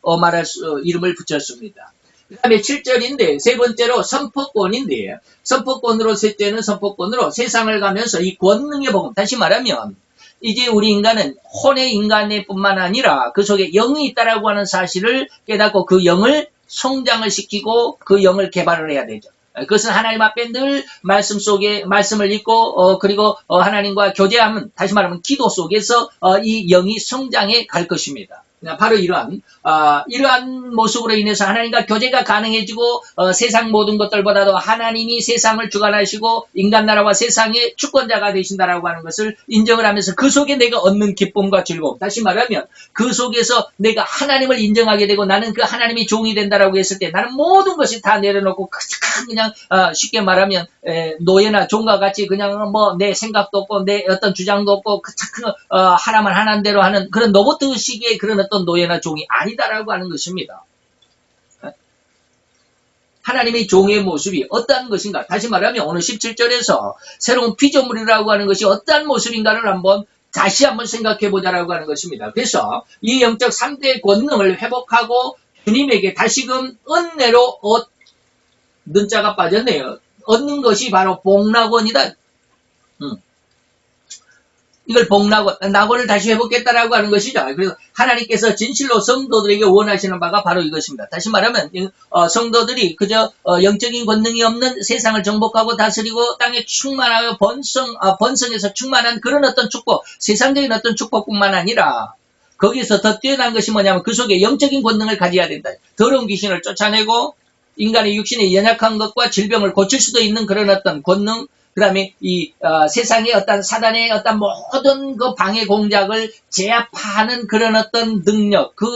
이름을 붙였습니다. 그 다음에 7절인데 세 번째로 선포권인데, 선포권으로, 셋째는 선포권으로 세상을 가면서 이 권능의 복음, 다시 말하면 이제 우리 인간은 혼의 인간의 뿐만 아니라 그 속에 영이 있다라고 하는 사실을 깨닫고 그 영을 성장을 시키고 그 영을 개발을 해야 되죠. 그것은 하나님 앞에 늘 말씀 속에 말씀을 읽고 그리고 하나님과 교제하면, 다시 말하면 기도 속에서 이 영이 성장해 갈 것입니다. 바로 이러한 모습으로 인해서 하나님과 교제가 가능해지고 세상 모든 것들보다도 하나님이 세상을 주관하시고 인간 나라와 세상의 주권자가 되신다라고 하는 것을 인정을 하면서 그 속에 내가 얻는 기쁨과 즐거움, 다시 말하면 그 속에서 내가 하나님을 인정하게 되고 나는 그 하나님이 종이 된다라고 했을 때 나는 모든 것이 다 내려놓고 그냥 쉽게 말하면 노예나 종과 같이 그냥 뭐 내 생각도 없고 내 어떤 주장도 없고 하나만 하는 대로 하는 그런 로봇식의 그런 어떤 노예나 종이 아니다라고 하는 것입니다. 하나님의 종의 모습이 어떠한 것인가? 다시 말하면 오늘 17절에서 새로운 피조물이라고 하는 것이 어떠한 모습인가를 다시 한번 생각해 보자라고 하는 것입니다. 그래서 이 영적 3대 권능을 회복하고 주님에게 다시금 은혜로 얻는 자가 빠졌네요. 얻는 것이 바로 복락원이다. 이걸 낙원을 다시 회복했다라고 하는 것이죠. 그래서 하나님께서 진실로 성도들에게 원하시는 바가 바로 이것입니다. 다시 말하면 성도들이 그저 영적인 권능이 없는 세상을 정복하고 다스리고 땅에 충만하여 번성에서 충만한 그런 어떤 축복, 세상적인 어떤 축복뿐만 아니라 거기서 더 뛰어난 것이 뭐냐면 그 속에 영적인 권능을 가져야 된다. 더러운 귀신을 쫓아내고 인간의 육신의 연약한 것과 질병을 고칠 수도 있는 그런 어떤 권능, 그 다음에 세상의 어떤 사단의 어떤 모든 그 방해 공작을 제압하는 그런 어떤 능력, 그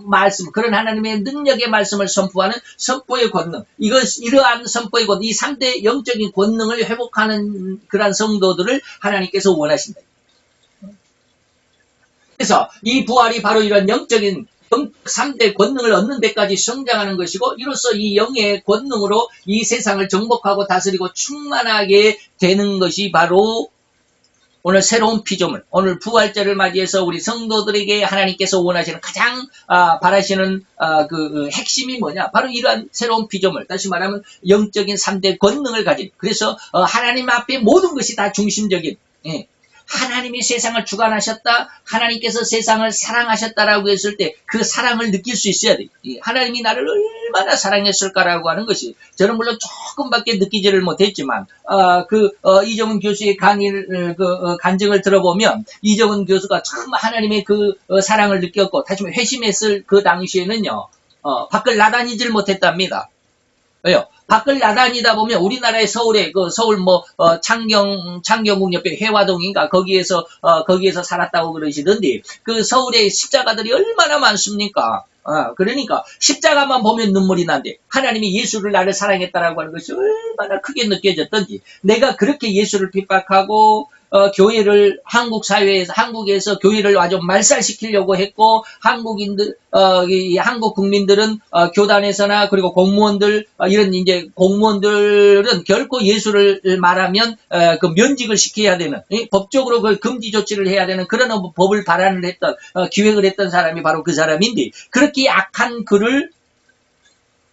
말씀, 그런 하나님의 능력의 말씀을 선포하는 선포의 권능, 이러한 선포의 권능, 이 3대 영적인 권능을 회복하는 그러한 성도들을 하나님께서 원하신다. 그래서 이 부활이 바로 이런 영적인 3대 권능을 얻는 데까지 성장하는 것이고, 이로써 이 영의 권능으로 이 세상을 정복하고 다스리고 충만하게 되는 것이 바로 오늘 새로운 피조물, 오늘 부활절을 맞이해서 우리 성도들에게 하나님께서 원하시는 가장 바라시는 그 핵심이 뭐냐? 바로 이러한 새로운 피조물, 다시 말하면 영적인 3대 권능을 가진, 그래서 하나님 앞에 모든 것이 다 중심적인, 하나님이 세상을 주관하셨다, 하나님께서 세상을 사랑하셨다라고 했을 때 그 사랑을 느낄 수 있어야 돼. 하나님이 나를 얼마나 사랑했을까라고 하는 것이, 저는 물론 조금밖에 느끼지를 못했지만 이정은 교수의 강의를 간증을 들어보면 이정은 교수가 처음 하나님의 그 사랑을 느꼈고 다시 회심했을 그 당시에는요 밖을 나다니질 못했답니다. 왜요? 밖을 나다니다 보면 우리나라의 서울에 서울 창경궁 옆에 회화동인가 거기에서 살았다고 그러시던데, 그 서울에 십자가들이 얼마나 많습니까? 그러니까 십자가만 보면 눈물이 난대. 하나님이 예수를 나를 사랑했다라고 하는 것이 얼마나 크게 느껴졌던지. 내가 그렇게 예수를 핍박하고 교회를 한국에서 교회를 아주 말살시키려고 했고, 한국 국민들은 교단에서나 그리고 공무원들 이런 이제 공무원들은 결코 예수를 말하면 그 면직을 시켜야 되는, 법적으로 그 금지 조치를 해야 되는 그런 법을 발안을 했던 기획을 했던 사람이 바로 그 사람인데, 그렇게 악한 그를,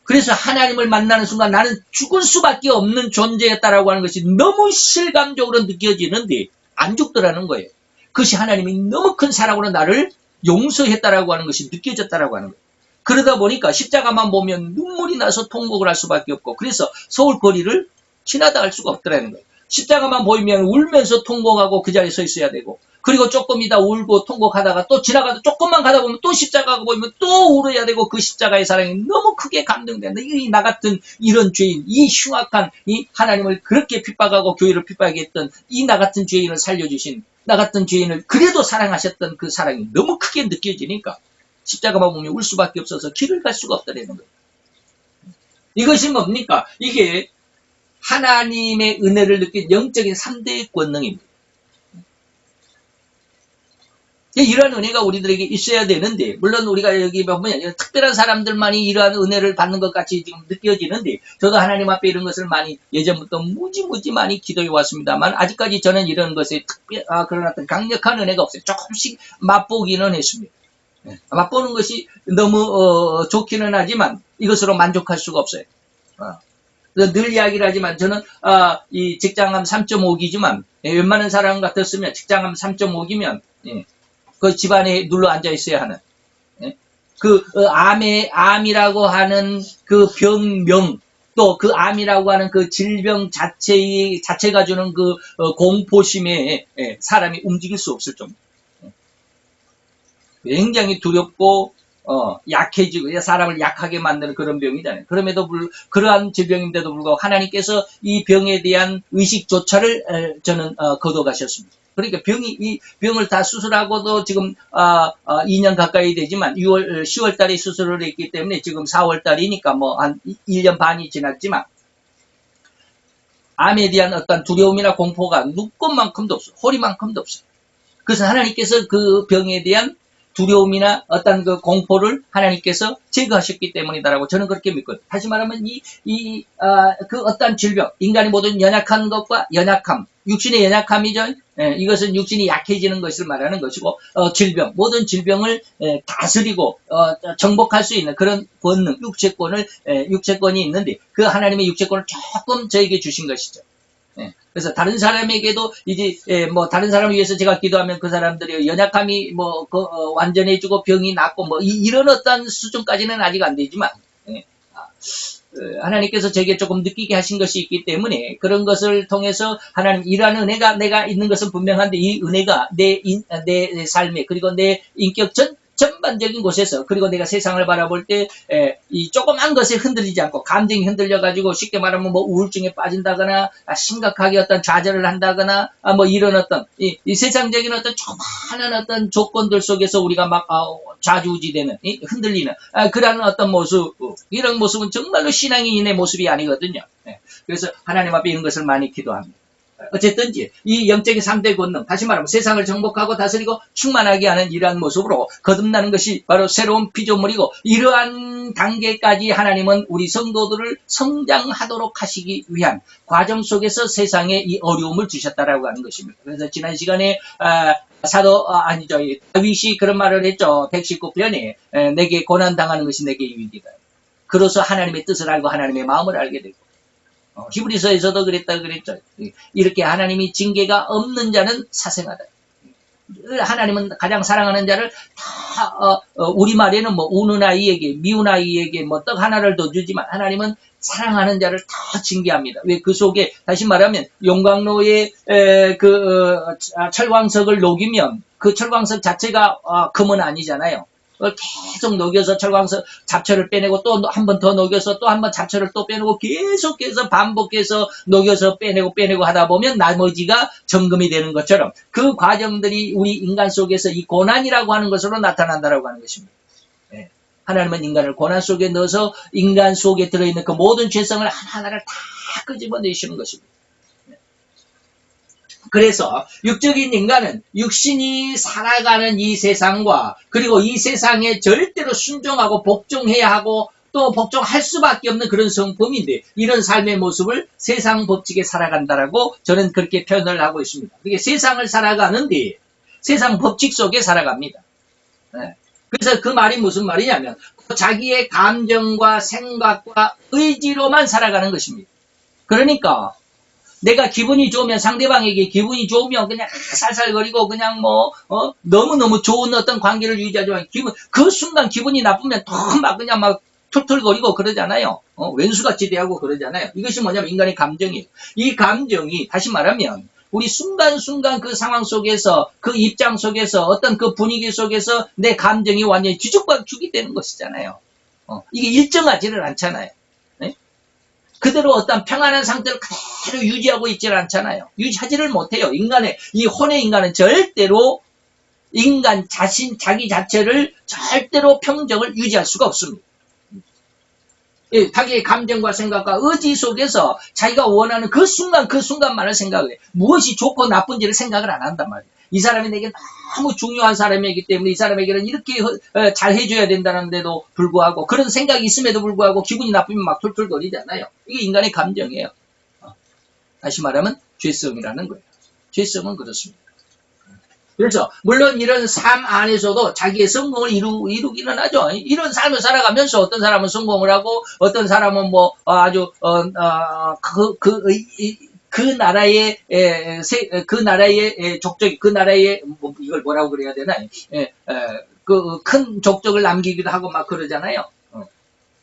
그래서 하나님을 만나는 순간 나는 죽을 수밖에 없는 존재였다라고 하는 것이 너무 실감적으로 느껴지는데 안 죽더라는 거예요. 그것이 하나님이 너무 큰 사랑으로 나를 용서했다라고 하는 것이 느껴졌다라고 하는 거예요. 그러다 보니까 십자가만 보면 눈물이 나서 통곡을 할 수밖에 없고, 그래서 서울 거리를 지나다 갈 수가 없더라는 거예요. 십자가만 보이면 울면서 통곡하고 그 자리에 서 있어야 되고, 그리고 조금 이따 울고 통곡하다가 또 지나가다 조금만 가다 보면 또 십자가가 보이면 또 울어야 되고, 그 십자가의 사랑이 너무 크게 감동된다. 나 같은 이런 죄인, 이 흉악한 이 하나님을 그렇게 핍박하고 교회를 핍박했던 이 나 같은 죄인을 살려주신, 나 같은 죄인을 그래도 사랑하셨던 그 사랑이 너무 크게 느껴지니까 십자가만 보면 울 수밖에 없어서 길을 갈 수가 없다는 거예요. 이것이 뭡니까? 이게 하나님의 은혜를 느낀 영적인 3대의 권능입니다. 이러한 은혜가 우리들에게 있어야 되는데, 물론 우리가 여기 보면 특별한 사람들만이 이러한 은혜를 받는 것 같이 지금 느껴지는데, 저도 하나님 앞에 이런 것을 많이 예전부터 무지 많이 기도해 왔습니다만, 아직까지 저는 이런 것에 그런 어떤 강력한 은혜가 없어요. 조금씩 맛보기는 했습니다. 맛보는 것이 너무 좋기는 하지만 이것으로 만족할 수가 없어요. 늘 이야기를 하지만 저는 이 직장암 3.5기지만 웬만한 사람 같았으면 직장암 3.5기면 그 집안에 눌러 앉아 있어야 하는, 암이라고 하는 그 병명, 또 그 암이라고 하는 그 질병 자체가 주는 그 공포심에 사람이 움직일 수 없을 정도. 굉장히 두렵고 약해지고 사람을 약하게 만드는 그런 병이잖아요. 그러한 질병인데도 불구하고 하나님께서 이 병에 대한 의식조차를 저는 거둬가셨습니다. 그러니까 이 병을 다 수술하고도 지금 2년 가까이 되지만 10월 달에 수술을 했기 때문에 지금 4월 달이니까 뭐 한 1년 반이 지났지만 암에 대한 어떤 두려움이나 공포가 눈꽃만큼도 없어요. 허리만큼도 없어요. 그래서 하나님께서 그 병에 대한 두려움이나 어떤 그 공포를 하나님께서 제거하셨기 때문이다라고 저는 그렇게 믿거든요. 다시 말하면 그 어떤 질병, 인간의 모든 연약한 것과 연약함, 육신의 연약함이죠. 이것은 육신이 약해지는 것을 말하는 것이고, 질병, 모든 질병을 다스리고 정복할 수 있는 그런 본능, 육체권이 있는데 그 하나님의 육체권을 조금 저에게 주신 것이죠. 그래서 다른 사람에게도 이제 뭐 다른 사람을 위해서 제가 기도하면 그 사람들이 연약함이 완전해지고 병이 낫고 뭐 이런 어떤 수준까지는 아직 안 되지만 하나님께서 제게 조금 느끼게 하신 것이 있기 때문에 그런 것을 통해서 하나님 이러한 은혜가 내가 있는 것은 분명한데 이 은혜가 내 삶에 그리고 내 인격 전반적인 곳에서 그리고 내가 세상을 바라볼 때 이 조그만 것에 흔들리지 않고 감정이 흔들려가지고 쉽게 말하면 뭐 우울증에 빠진다거나 심각하게 어떤 좌절을 한다거나 뭐 이런 어떤 이 세상적인 어떤 조그마한 어떤 조건들 속에서 우리가 막 좌지우지되는 흔들리는 그러한 어떤 모습 이런 모습은 정말로 신앙인의 모습이 아니거든요. 그래서 하나님 앞에 이런 것을 많이 기도합니다. 어쨌든지 이 영적인 3대 권능 다시 말하면 세상을 정복하고 다스리고 충만하게 하는 이러한 모습으로 거듭나는 것이 바로 새로운 피조물이고 이러한 단계까지 하나님은 우리 성도들을 성장하도록 하시기 위한 과정 속에서 세상에 이 어려움을 주셨다라고 하는 것입니다. 그래서 지난 시간에 다윗이 그런 말을 했죠. 119편에 내게 고난당하는 것이 내게 유익이다. 그래서 하나님의 뜻을 알고 하나님의 마음을 알게 되고 히브리서에서도 그랬죠. 이렇게 하나님이 징계가 없는 자는 사생하다. 하나님은 가장 사랑하는 자를 다 우리말에는 뭐 우는 아이에게 미운 아이에게 뭐 떡 하나를 더 주지만 하나님은 사랑하는 자를 다 징계합니다. 왜 그 속에 다시 말하면 용광로에 철광석을 녹이면 그 철광석 자체가 금은 아니잖아요. 계속 녹여서 철광석 잡초를 빼내고 또 한 번 더 녹여서 또 한 번 잡초를 또 빼내고 계속해서 반복해서 녹여서 빼내고 하다 보면 나머지가 정금이 되는 것처럼 그 과정들이 우리 인간 속에서 이 고난이라고 하는 것으로 나타난다라고 하는 것입니다. 하나님은 인간을 고난 속에 넣어서 인간 속에 들어있는 그 모든 죄성을 하나하나를 다 끄집어내시는 것입니다. 그래서 육적인 인간은 육신이 살아가는 이 세상과 그리고 이 세상에 절대로 순종하고 복종해야 하고 또 복종할 수밖에 없는 그런 성품인데 이런 삶의 모습을 세상 법칙에 살아간다라고 저는 그렇게 표현을 하고 있습니다. 그게 세상을 살아가는데 세상 법칙 속에 살아갑니다. 그래서 그 말이 무슨 말이냐면 자기의 감정과 생각과 의지로만 살아가는 것입니다. 그러니까 내가 기분이 좋으면 상대방에게 기분이 좋으면 그냥 살살거리고 그냥 너무너무 좋은 어떤 관계를 유지하지만 그 순간 기분이 나쁘면 더 막 그냥 막 툴툴거리고 그러잖아요. 왼수같이 대하고 그러잖아요. 이것이 뭐냐면 인간의 감정이에요. 이 감정이 다시 말하면 우리 순간순간 그 상황 속에서 그 입장 속에서 어떤 그 분위기 속에서 내 감정이 완전히 뒤죽박죽이 되는 것이잖아요. 이게 일정하지를 않잖아요. 그대로 어떤 평안한 상태를 그대로 유지하고 있지는 않잖아요. 유지하지를 못해요. 이 혼의 인간은 절대로 인간 자기 자체를 절대로 평정을 유지할 수가 없습니다. 자기의 감정과 생각과 의지 속에서 자기가 원하는 그 순간만을 생각을 해. 무엇이 좋고 나쁜지를 생각을 안 한단 말이에요. 이 사람이 내게 너무 중요한 사람이기 때문에 이 사람에게는 이렇게 잘 해줘야 된다는데도 불구하고 그런 생각이 있음에도 불구하고 기분이 나쁘면 막 툴툴거리잖아요. 이게 인간의 감정이에요. 다시 말하면 죄성이라는 거예요. 죄성은 그렇습니다. 그렇죠. 물론 이런 삶 안에서도 자기의 성공을 이루기는 하죠. 이런 삶을 살아가면서 어떤 사람은 성공을 하고 어떤 사람은 그 나라의 족적, 그 나라의 이걸 뭐라고 그래야 되나? 그 큰 족적을 남기기도 하고 막 그러잖아요.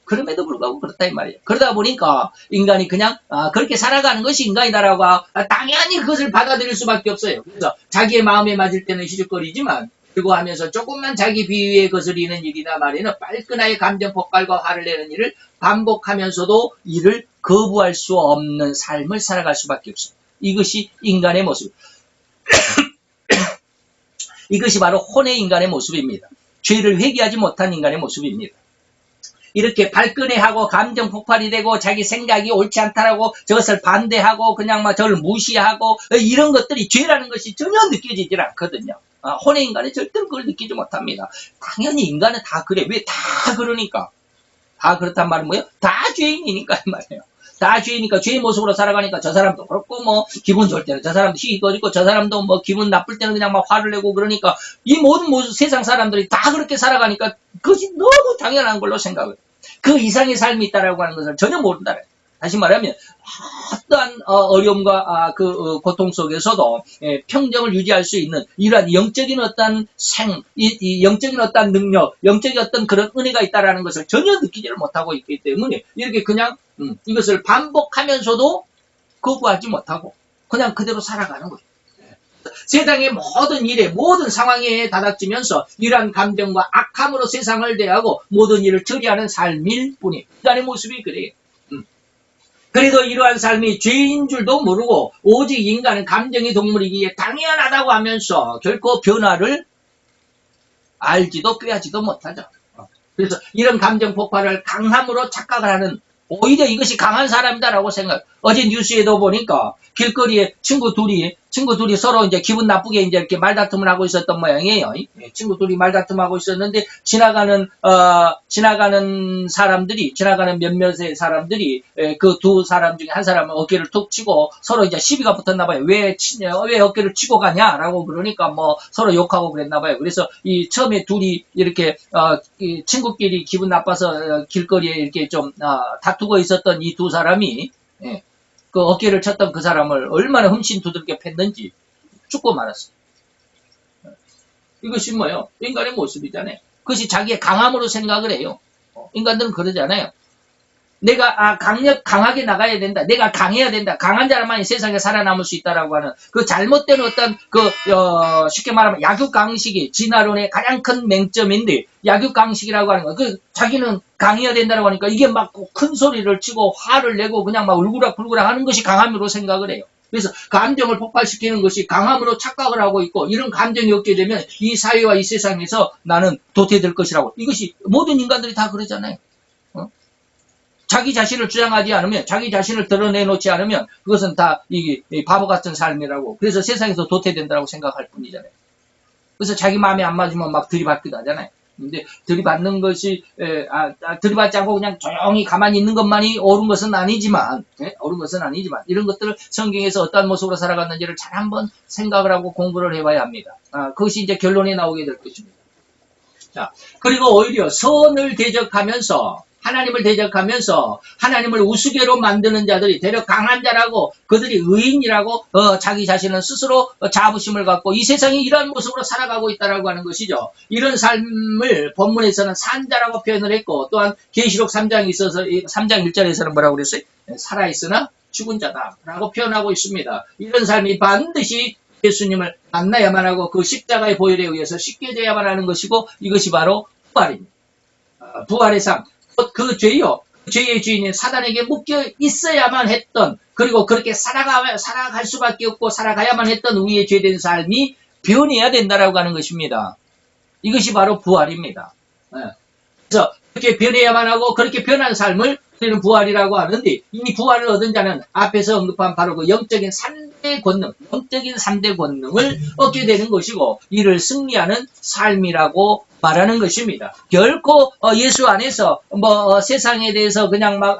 그럼에도 불구하고 그렇다 이 말이에요. 그러다 보니까 인간이 그냥 그렇게 살아가는 것이 인간이다라고 당연히 그것을 받아들일 수밖에 없어요. 그래서 자기의 마음에 맞을 때는 시죽거리지만 그리고 하면서 조금만 자기 비위에 거스리는 일이나 말에는 발끈하게 감정 폭발과 화를 내는 일을 반복하면서도 이를 거부할 수 없는 삶을 살아갈 수밖에 없어요. 이것이 인간의 모습. 이것이 바로 혼의 인간의 모습입니다. 죄를 회개하지 못한 인간의 모습입니다. 이렇게 발끈해하고 감정 폭발이 되고 자기 생각이 옳지 않다라고 저것을 반대하고 그냥 막 저를 무시하고 이런 것들이 죄라는 것이 전혀 느껴지질 않거든요. 혼의 인간은 절대로 그걸 느끼지 못합니다. 당연히 인간은 다 그래. 왜 다 그러니까? 다 그렇단 말은 뭐예요? 다 죄인이니까 이 말이에요. 다 죄이니까 죄의 모습으로 살아가니까 저 사람도 그렇고 뭐 기분 좋을 때는 저 사람도 희거리고 저 사람도 뭐 기분 나쁠 때는 그냥 막 화를 내고 그러니까 이 모든 세상 사람들이 다 그렇게 살아가니까 그것이 너무 당연한 걸로 생각을 해요. 그 이상의 삶이 있다라고 하는 것을 전혀 모른다. 다시 말하면 어떠한 어려움과 고통 속에서도 평정을 유지할 수 있는 이러한 영적인 어떤 영적인 어떤 능력, 영적인 어떤 그런 은혜가 있다라는 것을 전혀 느끼지를 못하고 있기 때문에 이렇게 그냥 이것을 반복하면서도 거부하지 못하고 그냥 그대로 살아가는 거예요. 세상의 모든 일에 모든 상황에 다닥치면서 이러한 감정과 악함으로 세상을 대하고 모든 일을 처리하는 삶일 뿐이에요. 인간의 모습이 그래요. 그래도 이러한 삶이 죄인 줄도 모르고 오직 인간은 감정의 동물이기에 당연하다고 하면서 결코 변화를 알지도 꾀하지도 못하죠. 그래서 이런 감정 폭발을 강함으로 착각을 하는 오히려 이것이 강한 사람이다라고 생각. 어제 뉴스에도 보니까 길거리에 친구 둘이 서로 이제 기분 나쁘게 이제 이렇게 말다툼을 하고 있었던 모양이에요. 친구 둘이 말다툼하고 있었는데 지나가는 몇몇의 사람들이 그 두 사람 중에 한 사람은 어깨를 툭 치고 서로 이제 시비가 붙었나 봐요. 왜 어깨를 치고 가냐라고 그러니까 뭐 서로 욕하고 그랬나 봐요. 그래서 이 처음에 둘이 이렇게 이 친구끼리 기분 나빠서 길거리에 이렇게 좀 다투고 있었던 이 두 사람이 그 어깨를 쳤던 그 사람을 얼마나 흠씬 두들겨 팼는지 죽고 말았어요. 이것이 뭐예요? 인간의 모습이잖아요. 그것이 자기의 강함으로 생각을 해요. 인간들은 그러잖아요. 내가 강하게 나가야 된다. 내가 강해야 된다. 강한 자만이 세상에 살아남을 수 있다라고 하는 그 잘못된 어떤 쉽게 말하면 약육강식이 진화론의 가장 큰 맹점인데 약육강식이라고 하는 거. 자기는 강해야 된다라고 하니까 이게 막 큰 소리를 치고 화를 내고 그냥 막 울그락불그락 하는 것이 강함으로 생각을 해요. 그래서 감정을 폭발시키는 것이 강함으로 착각을 하고 있고 이런 감정이 없게 되면 이 사회와 이 세상에서 나는 도태될 것이라고. 이것이 모든 인간들이 다 그러잖아요. 자기 자신을 주장하지 않으면, 자기 자신을 드러내놓지 않으면 그것은 다 이게 바보 같은 삶이라고. 그래서 세상에서 도태된다고 생각할 뿐이잖아요. 그래서 자기 마음에 안 맞으면 막 들이받기도 하잖아요. 근데 들이받는 것이 들이받지 않고 그냥 조용히 가만히 있는 것만이 옳은 것은 아니지만 이런 것들을 성경에서 어떤 모습으로 살아갔는지를 잘 한번 생각을 하고 공부를 해봐야 합니다. 그것이 이제 결론에 나오게 될 것입니다. 자, 그리고 오히려 선을 대적하면서 하나님을 대적하면서 하나님을 우스개로 만드는 자들이 대략 강한 자라고 그들이 의인이라고 자기 자신은 스스로 자부심을 갖고 이 세상이 이런 모습으로 살아가고 있다라고 하는 것이죠. 이런 삶을 본문에서는 산자라고 표현을 했고 또한 계시록 3장 1절에서는 뭐라고 그랬어요? 살아있으나 죽은 자다라고 표현하고 있습니다. 이런 삶이 반드시 예수님을 만나야만 하고 그 십자가의 보혈에 의해서 씻겨져야만 하는 것이고 이것이 바로 부활입니다. 부활의 삶. 그 죄요. 죄의 주인인 사단에게 묶여 있어야만 했던 그리고 그렇게 살아갈 수밖에 없고 살아가야만 했던 우리의 죄된 삶이 변해야 된다라고 하는 것입니다. 이것이 바로 부활입니다. 그래서 그렇게 변해야만 하고 그렇게 변한 삶을 우리는 부활이라고 하는데 이 부활을 얻은 자는 앞에서 언급한 바로 그 영적인 3대 권능을 얻게 되는 것이고 이를 승리하는 삶이라고 말하는 것입니다. 결코 예수 안에서 세상에 대해서 그냥 막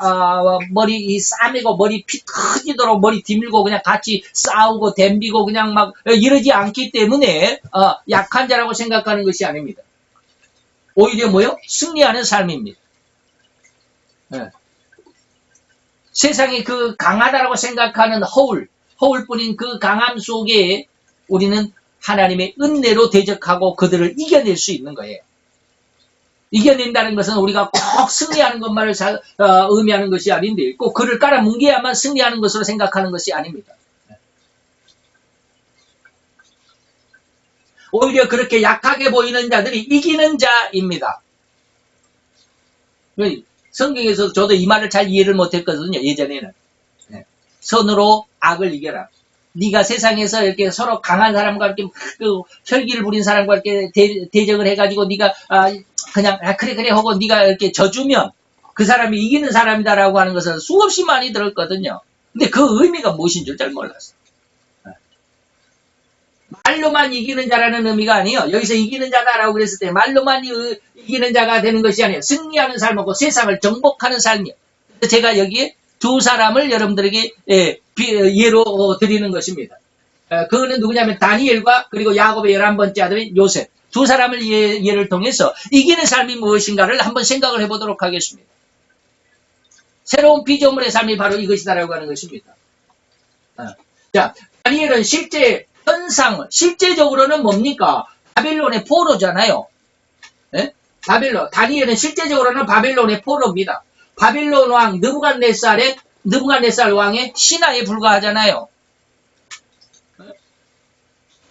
머리 싸매고 머리 피 터지도록 머리 뒤밀고 그냥 같이 싸우고 댐비고 그냥 막 이러지 않기 때문에 약한 자라고 생각하는 것이 아닙니다. 오히려 뭐요? 승리하는 삶입니다. 네. 세상이 그 강하다라고 생각하는 허울뿐인 그 강함 속에 우리는 하나님의 은혜로 대적하고 그들을 이겨낼 수 있는 거예요. 이겨낸다는 것은 우리가 꼭 승리하는 것만을 의미하는 것이 아닌데 꼭 그를 깔아뭉개야만 승리하는 것으로 생각하는 것이 아닙니다. 오히려 그렇게 약하게 보이는 자들이 이기는 자입니다. 성경에서 저도 이 말을 잘 이해를 못했거든요. 예전에는. 선으로 악을 이겨라. 네가 세상에서 이렇게 서로 강한 사람과 이렇게 혈기를 부린 사람과 이렇게 대적을 해가지고 네가 그냥 그래 하고 네가 이렇게 져주면 그 사람이 이기는 사람이다라고 하는 것을 수없이 많이 들었거든요. 근데 그 의미가 무엇인 줄 잘 몰랐어요. 말로만 이기는 자라는 의미가 아니에요. 여기서 이기는 자다라고 그랬을 때 말로만 이기는 자가 되는 것이 아니에요. 승리하는 삶하고 세상을 정복하는 삶이에요. 제가 여기에 두 사람을 여러분들에게 예로 드리는 것입니다. 그거는 누구냐면 다니엘과 그리고 야곱의 11번째 아들인 요셉. 두 사람을 예를 통해서 이기는 삶이 무엇인가를 한번 생각을 해보도록 하겠습니다. 새로운 피조물의 삶이 바로 이것이다라고 하는 것입니다. 자, 다니엘은 실제적으로는 뭡니까? 바벨론의 포로잖아요. 다니엘은 실제적으로는 바벨론의 포로입니다. 바벨론 왕 느부갓네살 왕의 신하에 불과하잖아요.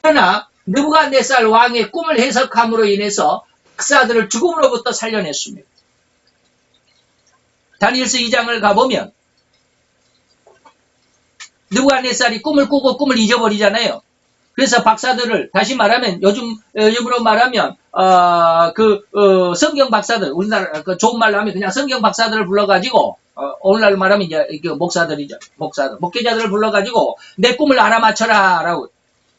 그러나 느부갓네살 왕의 꿈을 해석함으로 인해서 박사들을 죽음으로부터 살려냈습니다. 다니엘서 2장을 가보면 느부갓네살이 꿈을 꾸고 꿈을 잊어버리잖아요. 그래서 박사들을 다시 말하면 요즘으로 말하면 성경 박사들, 우리나라 좋은 말로 하면 그냥 성경 박사들을 불러가지고 오늘날 말하면 이제 목사들이죠. 목회자들을 불러가지고 내 꿈을 알아맞혀라라고.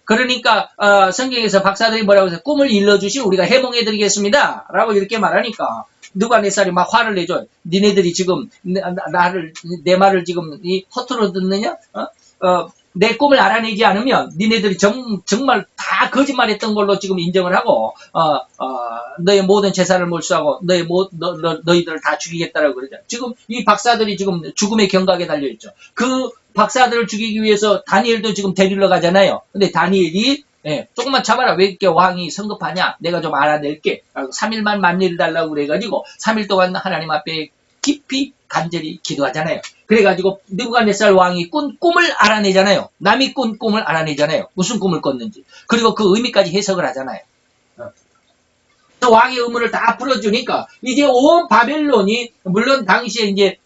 그러니까 성경에서 박사들이 뭐라고 해서 꿈을 일러주시 우리가 해몽해드리겠습니다 라고 이렇게 말하니까 느부갓네살이 막 화를 내줘요. 니네들이 지금 내 말을 지금 허투루 듣느냐? 내 꿈을 알아내지 않으면 니네들이 정말 다 거짓말했던 걸로 지금 인정을 하고 너의 모든 재산을 몰수하고 너희들을 다 죽이겠다라고 그러죠. 지금 이 박사들이 지금 죽음의 경각에 달려있죠. 그 박사들을 죽이기 위해서 다니엘도 지금 데리러 가잖아요. 근데 다니엘이 조금만 참아라. 왜 이렇게 왕이 성급하냐? 내가 좀 알아낼게. 3일만 만리를 달라고 그래가지고 3일 동안 하나님 앞에 깊이 간절히 기도하잖아요. 그래가지고 느부갓네살 왕이 꾼 꿈을 알아내잖아요. 남이 꾼 꿈을 알아내잖아요. 무슨 꿈을 꿨는지. 그리고 그 의미까지 해석을 하잖아요. 왕의 의문을 다 풀어주니까 이제 온 바벨론이 물론 당시에 이제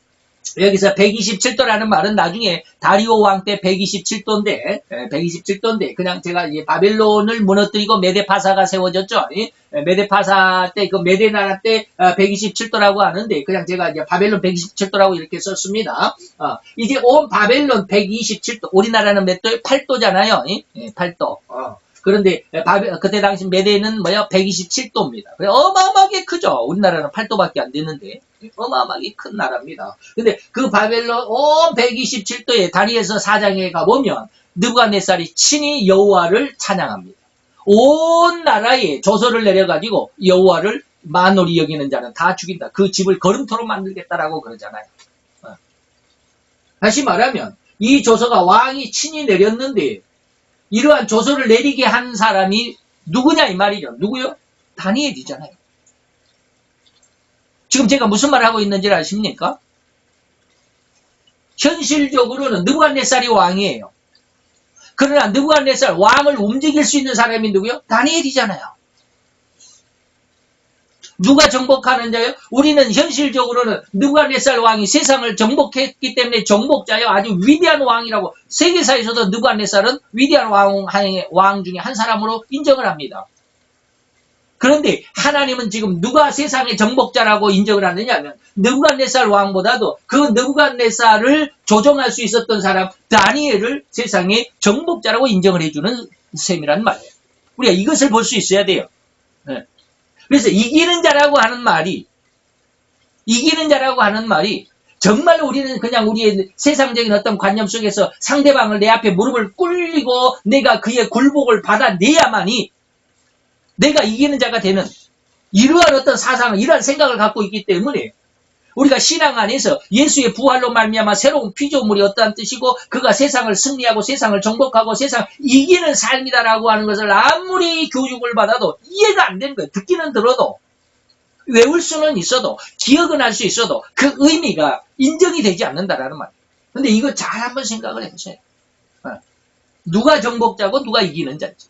여기서 127도라는 말은 나중에 다리오 왕 때 127도인데 그냥 제가 이제 바벨론을 무너뜨리고 메데파사가 세워졌죠. 메데파사 때 그 메데 나라 때 127도라고 하는데 그냥 제가 이제 바벨론 127도라고 이렇게 썼습니다. 이제 온 바벨론 127도. 우리나라는 몇 도예요? 8도잖아요. 8도. 그런데 그때 당시 메대는 127도입니다. 어마어마하게 크죠. 우리나라는 8도밖에 안 되는데 어마어마하게 큰 나라입니다. 근데 그 바벨론 온 127도에 다니엘서 4장에 가보면 느부갓네살이 친히 여호와를 찬양합니다. 온 나라에 조서를 내려가지고 여호와를 만홀히 여기는 자는 다 죽인다. 그 집을 거름토로 만들겠다라고 그러잖아요. 다시 말하면 이 조서가 왕이 친히 내렸는데 이러한 조서를 내리게 한 사람이 누구냐 이 말이죠. 누구요? 다니엘이잖아요. 지금 제가 무슨 말을 하고 있는지 아십니까? 현실적으로는 느부갓네살이 왕이에요. 그러나 느부갓네살 왕을 움직일 수 있는 사람이 누구요? 다니엘이잖아요. 누가 정복하는 자요? 우리는 현실적으로는 느부갓네살 왕이 세상을 정복했기 때문에 정복자요. 아주 위대한 왕이라고 세계사에서도 느부갓네살은 위대한 왕 중에 한 사람으로 인정을 합니다. 그런데 하나님은 지금 누가 세상의 정복자라고 인정을 하느냐 하면 느부갓네살 왕보다도 그 느부갓네살을 조종할 수 있었던 사람 다니엘을 세상의 정복자라고 인정을 해주는 셈이란 말이에요. 우리가 이것을 볼 수 있어야 돼요. 그래서 이기는 자라고 하는 말이 정말 우리는 그냥 우리의 세상적인 어떤 관념 속에서 상대방을 내 앞에 무릎을 꿇리고 내가 그의 굴복을 받아내야만이 내가 이기는 자가 되는 이러한 어떤 사상을, 이러한 생각을 갖고 있기 때문에 우리가 신앙 안에서 예수의 부활로 말미암아 새로운 피조물이 어떠한 뜻이고 그가 세상을 승리하고 세상을 정복하고 세상을 이기는 삶이다라고 하는 것을 아무리 교육을 받아도 이해가 안 되는 거예요. 듣기는 들어도. 외울 수는 있어도 기억은 할 수 있어도 그 의미가 인정이 되지 않는다라는 말이에요. 근데 이거 잘 한번 생각을 해보세요. 누가 정복자고 누가 이기는 자인지.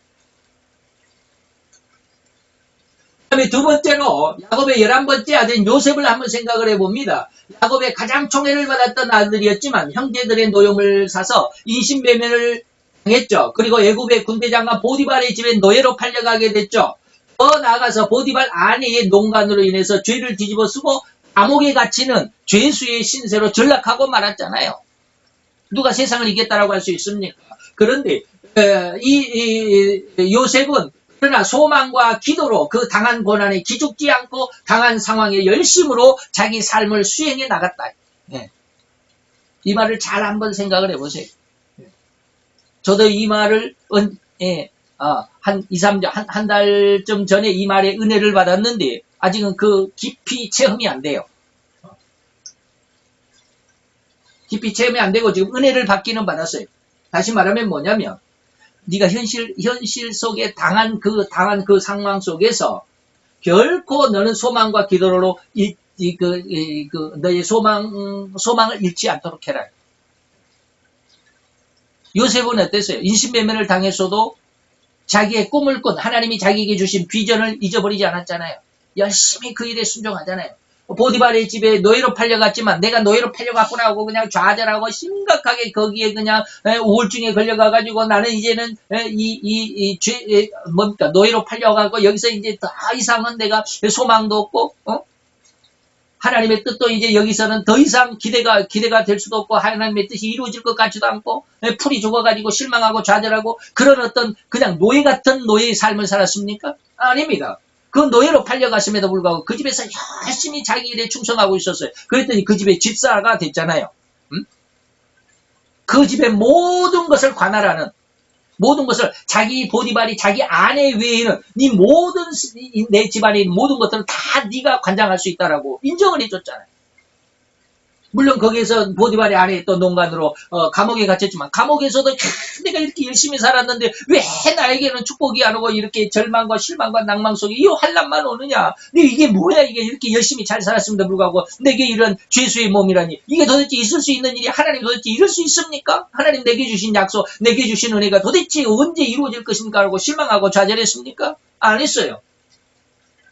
그다음에 두 번째로 야곱의 11번째 아들인 요셉을 한번 생각을 해봅니다. 야곱의 가장 총애를 받았던 아들이었지만 형제들의 노용을 사서 인신배면을 당했죠. 그리고 애굽의 군대장관 보디발의 집에 노예로 팔려가게 됐죠. 더 나아가서 보디발 아내의 농간으로 인해서 죄를 뒤집어 쓰고 감옥에 갇히는 죄수의 신세로 전락하고 말았잖아요. 누가 세상을 이겼다라고 할 수 있습니까? 그런데 이 요셉은 그러나 소망과 기도로 그 당한 고난에 기죽지 않고 당한 상황에 열심으로 자기 삶을 수행해 나갔다. 이 말을 잘 한번 생각을 해보세요. 저도 이 말을 한 2, 3년, 한 달쯤 전에 이 말에 은혜를 받았는데 아직은 그 깊이 체험이 안 돼요. 깊이 체험이 안 되고 지금 은혜를 받기는 받았어요. 다시 말하면 뭐냐면 네가 현실 속에 당한 그 상황 속에서 결코 너는 소망과 기도로 너의 소망을 잃지 않도록 해라. 요셉은 어땠어요? 인신매매를 당했어도 자기의 꿈을 꾼 하나님이 자기에게 주신 비전을 잊어버리지 않았잖아요. 열심히 그 일에 순종하잖아요. 보디발의 집에 노예로 팔려갔지만 내가 노예로 팔려갔구나 하고 그냥 좌절하고 심각하게 거기에 그냥 우울증에 걸려가가지고 나는 이제는 노예로 팔려가고 여기서 이제 더 이상은 내가 소망도 없고 하나님의 뜻도 이제 여기서는 더 이상 기대가 될 수도 없고 하나님의 뜻이 이루어질 것 같지도 않고 풀이 죽어가지고 실망하고 좌절하고 그런 어떤 그냥 노예 같은 노예의 삶을 살았습니까? 아닙니다. 그 노예로 팔려갔음에도 불구하고 그 집에서 열심히 자기 일에 충성하고 있었어요. 그랬더니 그 집의 집사가 됐잖아요. 그 집의 모든 것을 관할하는 모든 것을 자기 보디발이 자기 아내 외에는 내 집안에 있는 모든 것들은 다 네가 관장할 수 있다라고 인정을 해줬잖아요. 물론 거기에서 보디발의 아내에 또 농간으로 감옥에 갇혔지만 감옥에서도 내가 이렇게 열심히 살았는데 왜 나에게는 축복이 안 오고 이렇게 절망과 실망과 낭망 속에 이 환난만 오느냐. 이게 뭐야 이게 이렇게 열심히 잘 살았음에도 불구하고 내게 이런 죄수의 몸이라니 이게 도대체 있을 수 있는 일이 하나님 도대체 이럴 수 있습니까? 하나님 내게 주신 약속 내게 주신 은혜가 도대체 언제 이루어질 것인가 하고 실망하고 좌절했습니까? 안 했어요.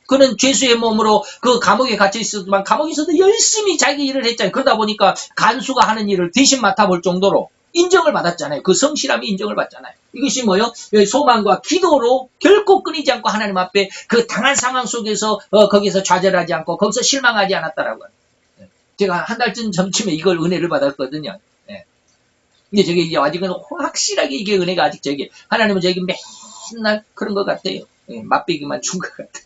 그는 죄수의 몸으로 그 감옥에 갇혀 있었지만 감옥에서도 열심히 자기 일을 했잖아요. 그러다 보니까 간수가 하는 일을 대신 맡아볼 정도로 인정을 받았잖아요. 그 성실함이 인정을 받잖아요. 이것이 뭐요? 소망과 기도로 결코 끊이지 않고 하나님 앞에 그 당한 상황 속에서 거기서 좌절하지 않고 거기서 실망하지 않았다라고 해요. 제가 한 달쯤 전쯤에 이걸 은혜를 받았거든요. 근데 저게 이제 아직은 확실하게 이게 은혜가 아직 하나님은 저에게 맨날 그런 것 같아요. 맛배기만 준 것 같아요.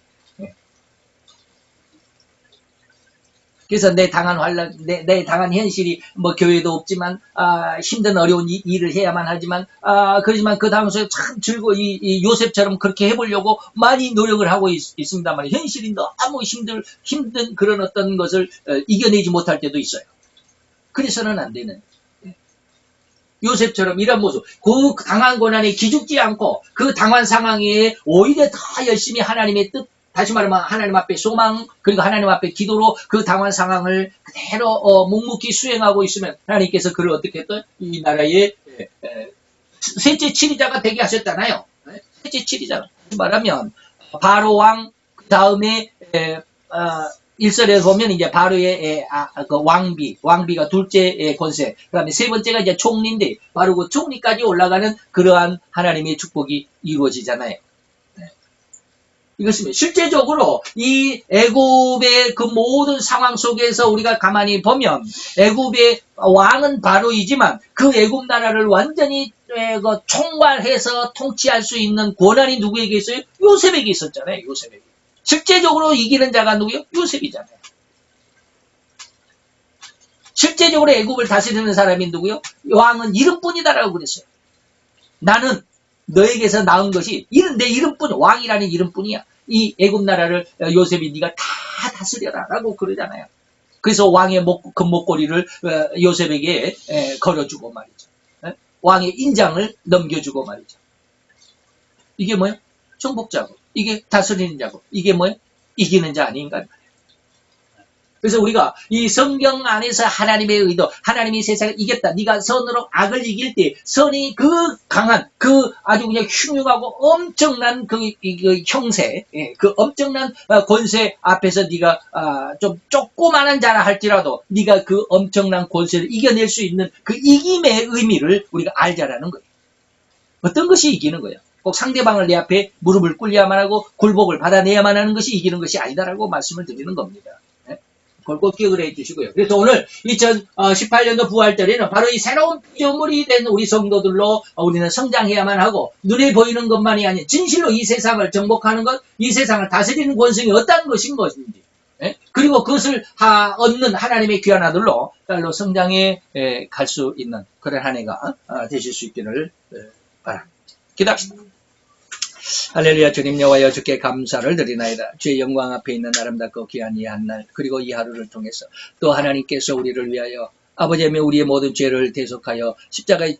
그래서 내 당한 환란, 내 당한 현실이 교회도 없지만 힘든 어려운 일을 해야만 하지만 그렇지만 그 당시에 참 이 요셉처럼 그렇게 해보려고 많이 노력을 하고 있습니다만 현실이 너무 힘든 그런 어떤 것을 이겨내지 못할 때도 있어요. 그래서는 안 되는. 요셉처럼 이런 모습, 그 당한 고난에 기죽지 않고 그 당한 상황에 오히려 더 열심히 하나님의 뜻, 다시 말하면 하나님 앞에 소망 그리고 하나님 앞에 기도로 그 당한 상황을 그대로 묵묵히 수행하고 있으면 하나님께서 그를 어떻게 했던 이 나라의 셋째 치리자가 되게 하셨잖아요. 셋째 치리자 말하면 바로 왕 그 다음에 1절에 보면 이제 바로의 그 왕비가 둘째 권세, 그다음에 세 번째가 이제 총리인데 바로 그 총리까지 올라가는 그러한 하나님의 축복이 이루어지잖아요. 이것입니다. 실제적으로 이 애굽의 그 모든 상황 속에서 우리가 가만히 보면 애굽의 왕은 바로이지만 그 애굽 나라를 완전히 총괄해서 통치할 수 있는 권한이 누구에게 있어요? 요셉에게 있었잖아요. 요셉에게. 실제적으로 이기는 자가 누구예요? 요셉이잖아요. 실제적으로 애굽을 다스리는 사람이 누구요? 왕은 이름뿐이다라고 그랬어요. 나는 너에게서 낳은 것이 내 이름뿐, 왕이라는 이름뿐이야. 이 애굽 나라를 요셉이 네가 다 다스려라라고 그러잖아요. 그래서 왕의 금목걸이를 요셉에게 걸어주고 말이죠. 왕의 인장을 넘겨주고 말이죠. 이게 뭐예요? 정복자고, 이게 다스리는 자고, 이게 뭐예요? 이기는 자 아닌가? 그래서 우리가 이 성경 안에서 하나님의 의도, 하나님이 세상을 이겼다. 네가 선으로 악을 이길 때 선이 그 강한, 그 아주 그냥 흉흉하고 엄청난 그 형세, 그 엄청난 권세 앞에서 네가 좀 조그마한 자라 할지라도 네가 그 엄청난 권세를 이겨낼 수 있는 그 이김의 의미를 우리가 알자라는 거예요. 어떤 것이 이기는 거예요? 꼭 상대방을 내 앞에 무릎을 꿇려야만 하고 굴복을 받아내야만 하는 것이 이기는 것이 아니다라고 말씀을 드리는 겁니다. 그걸 꼭 기억을 해 주시고요. 그래서 오늘 2018년도 부활절에는 바로 이 새로운 피조물이 된 우리 성도들로 우리는 성장해야만 하고 눈에 보이는 것만이 아닌 진실로 이 세상을 정복하는 것, 이 세상을 다스리는 권성이 어떤 것인 것인지 그리고 그것을 얻는 하나님의 귀한 아들로 딸로 성장해 갈 수 있는 그런 한 해가 되실 수 있기를 바랍니다. 기도합시다. 할렐루야. 주님 여호와여, 주께 감사를 드리나이다. 주의 영광 앞에 있는 아름답고 귀한 이 한날, 그리고 이 하루를 통해서 또 하나님께서 우리를 위하여 아버지의 우리의 모든 죄를 대속하여 십자가에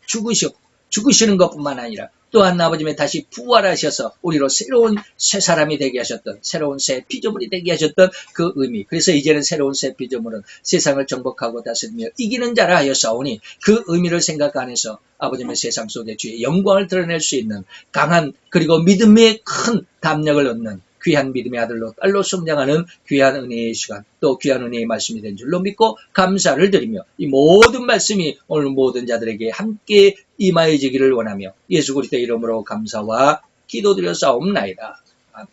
죽으시는 것뿐만 아니라 또한 아버지의 다시 부활하셔서 우리로 새로운 새 사람이 되게 하셨던, 새로운 새 피조물이 되게 하셨던 그 의미. 그래서 이제는 새로운 새 피조물은 세상을 정복하고 다스리며 이기는 자라 하였사오니 그 의미를 생각 안에서 아버지의 세상 속에 주의 영광을 드러낼 수 있는 강한, 그리고 믿음의 큰 담력을 얻는 귀한 믿음의 아들로 딸로 성장하는 귀한 은혜의 시간, 또 귀한 은혜의 말씀이 된 줄로 믿고 감사를 드리며 이 모든 말씀이 오늘 모든 자들에게 함께 임하여지기를 원하며 예수 그리스도의 이름으로 감사와 기도드려 싸움나이다. 아멘.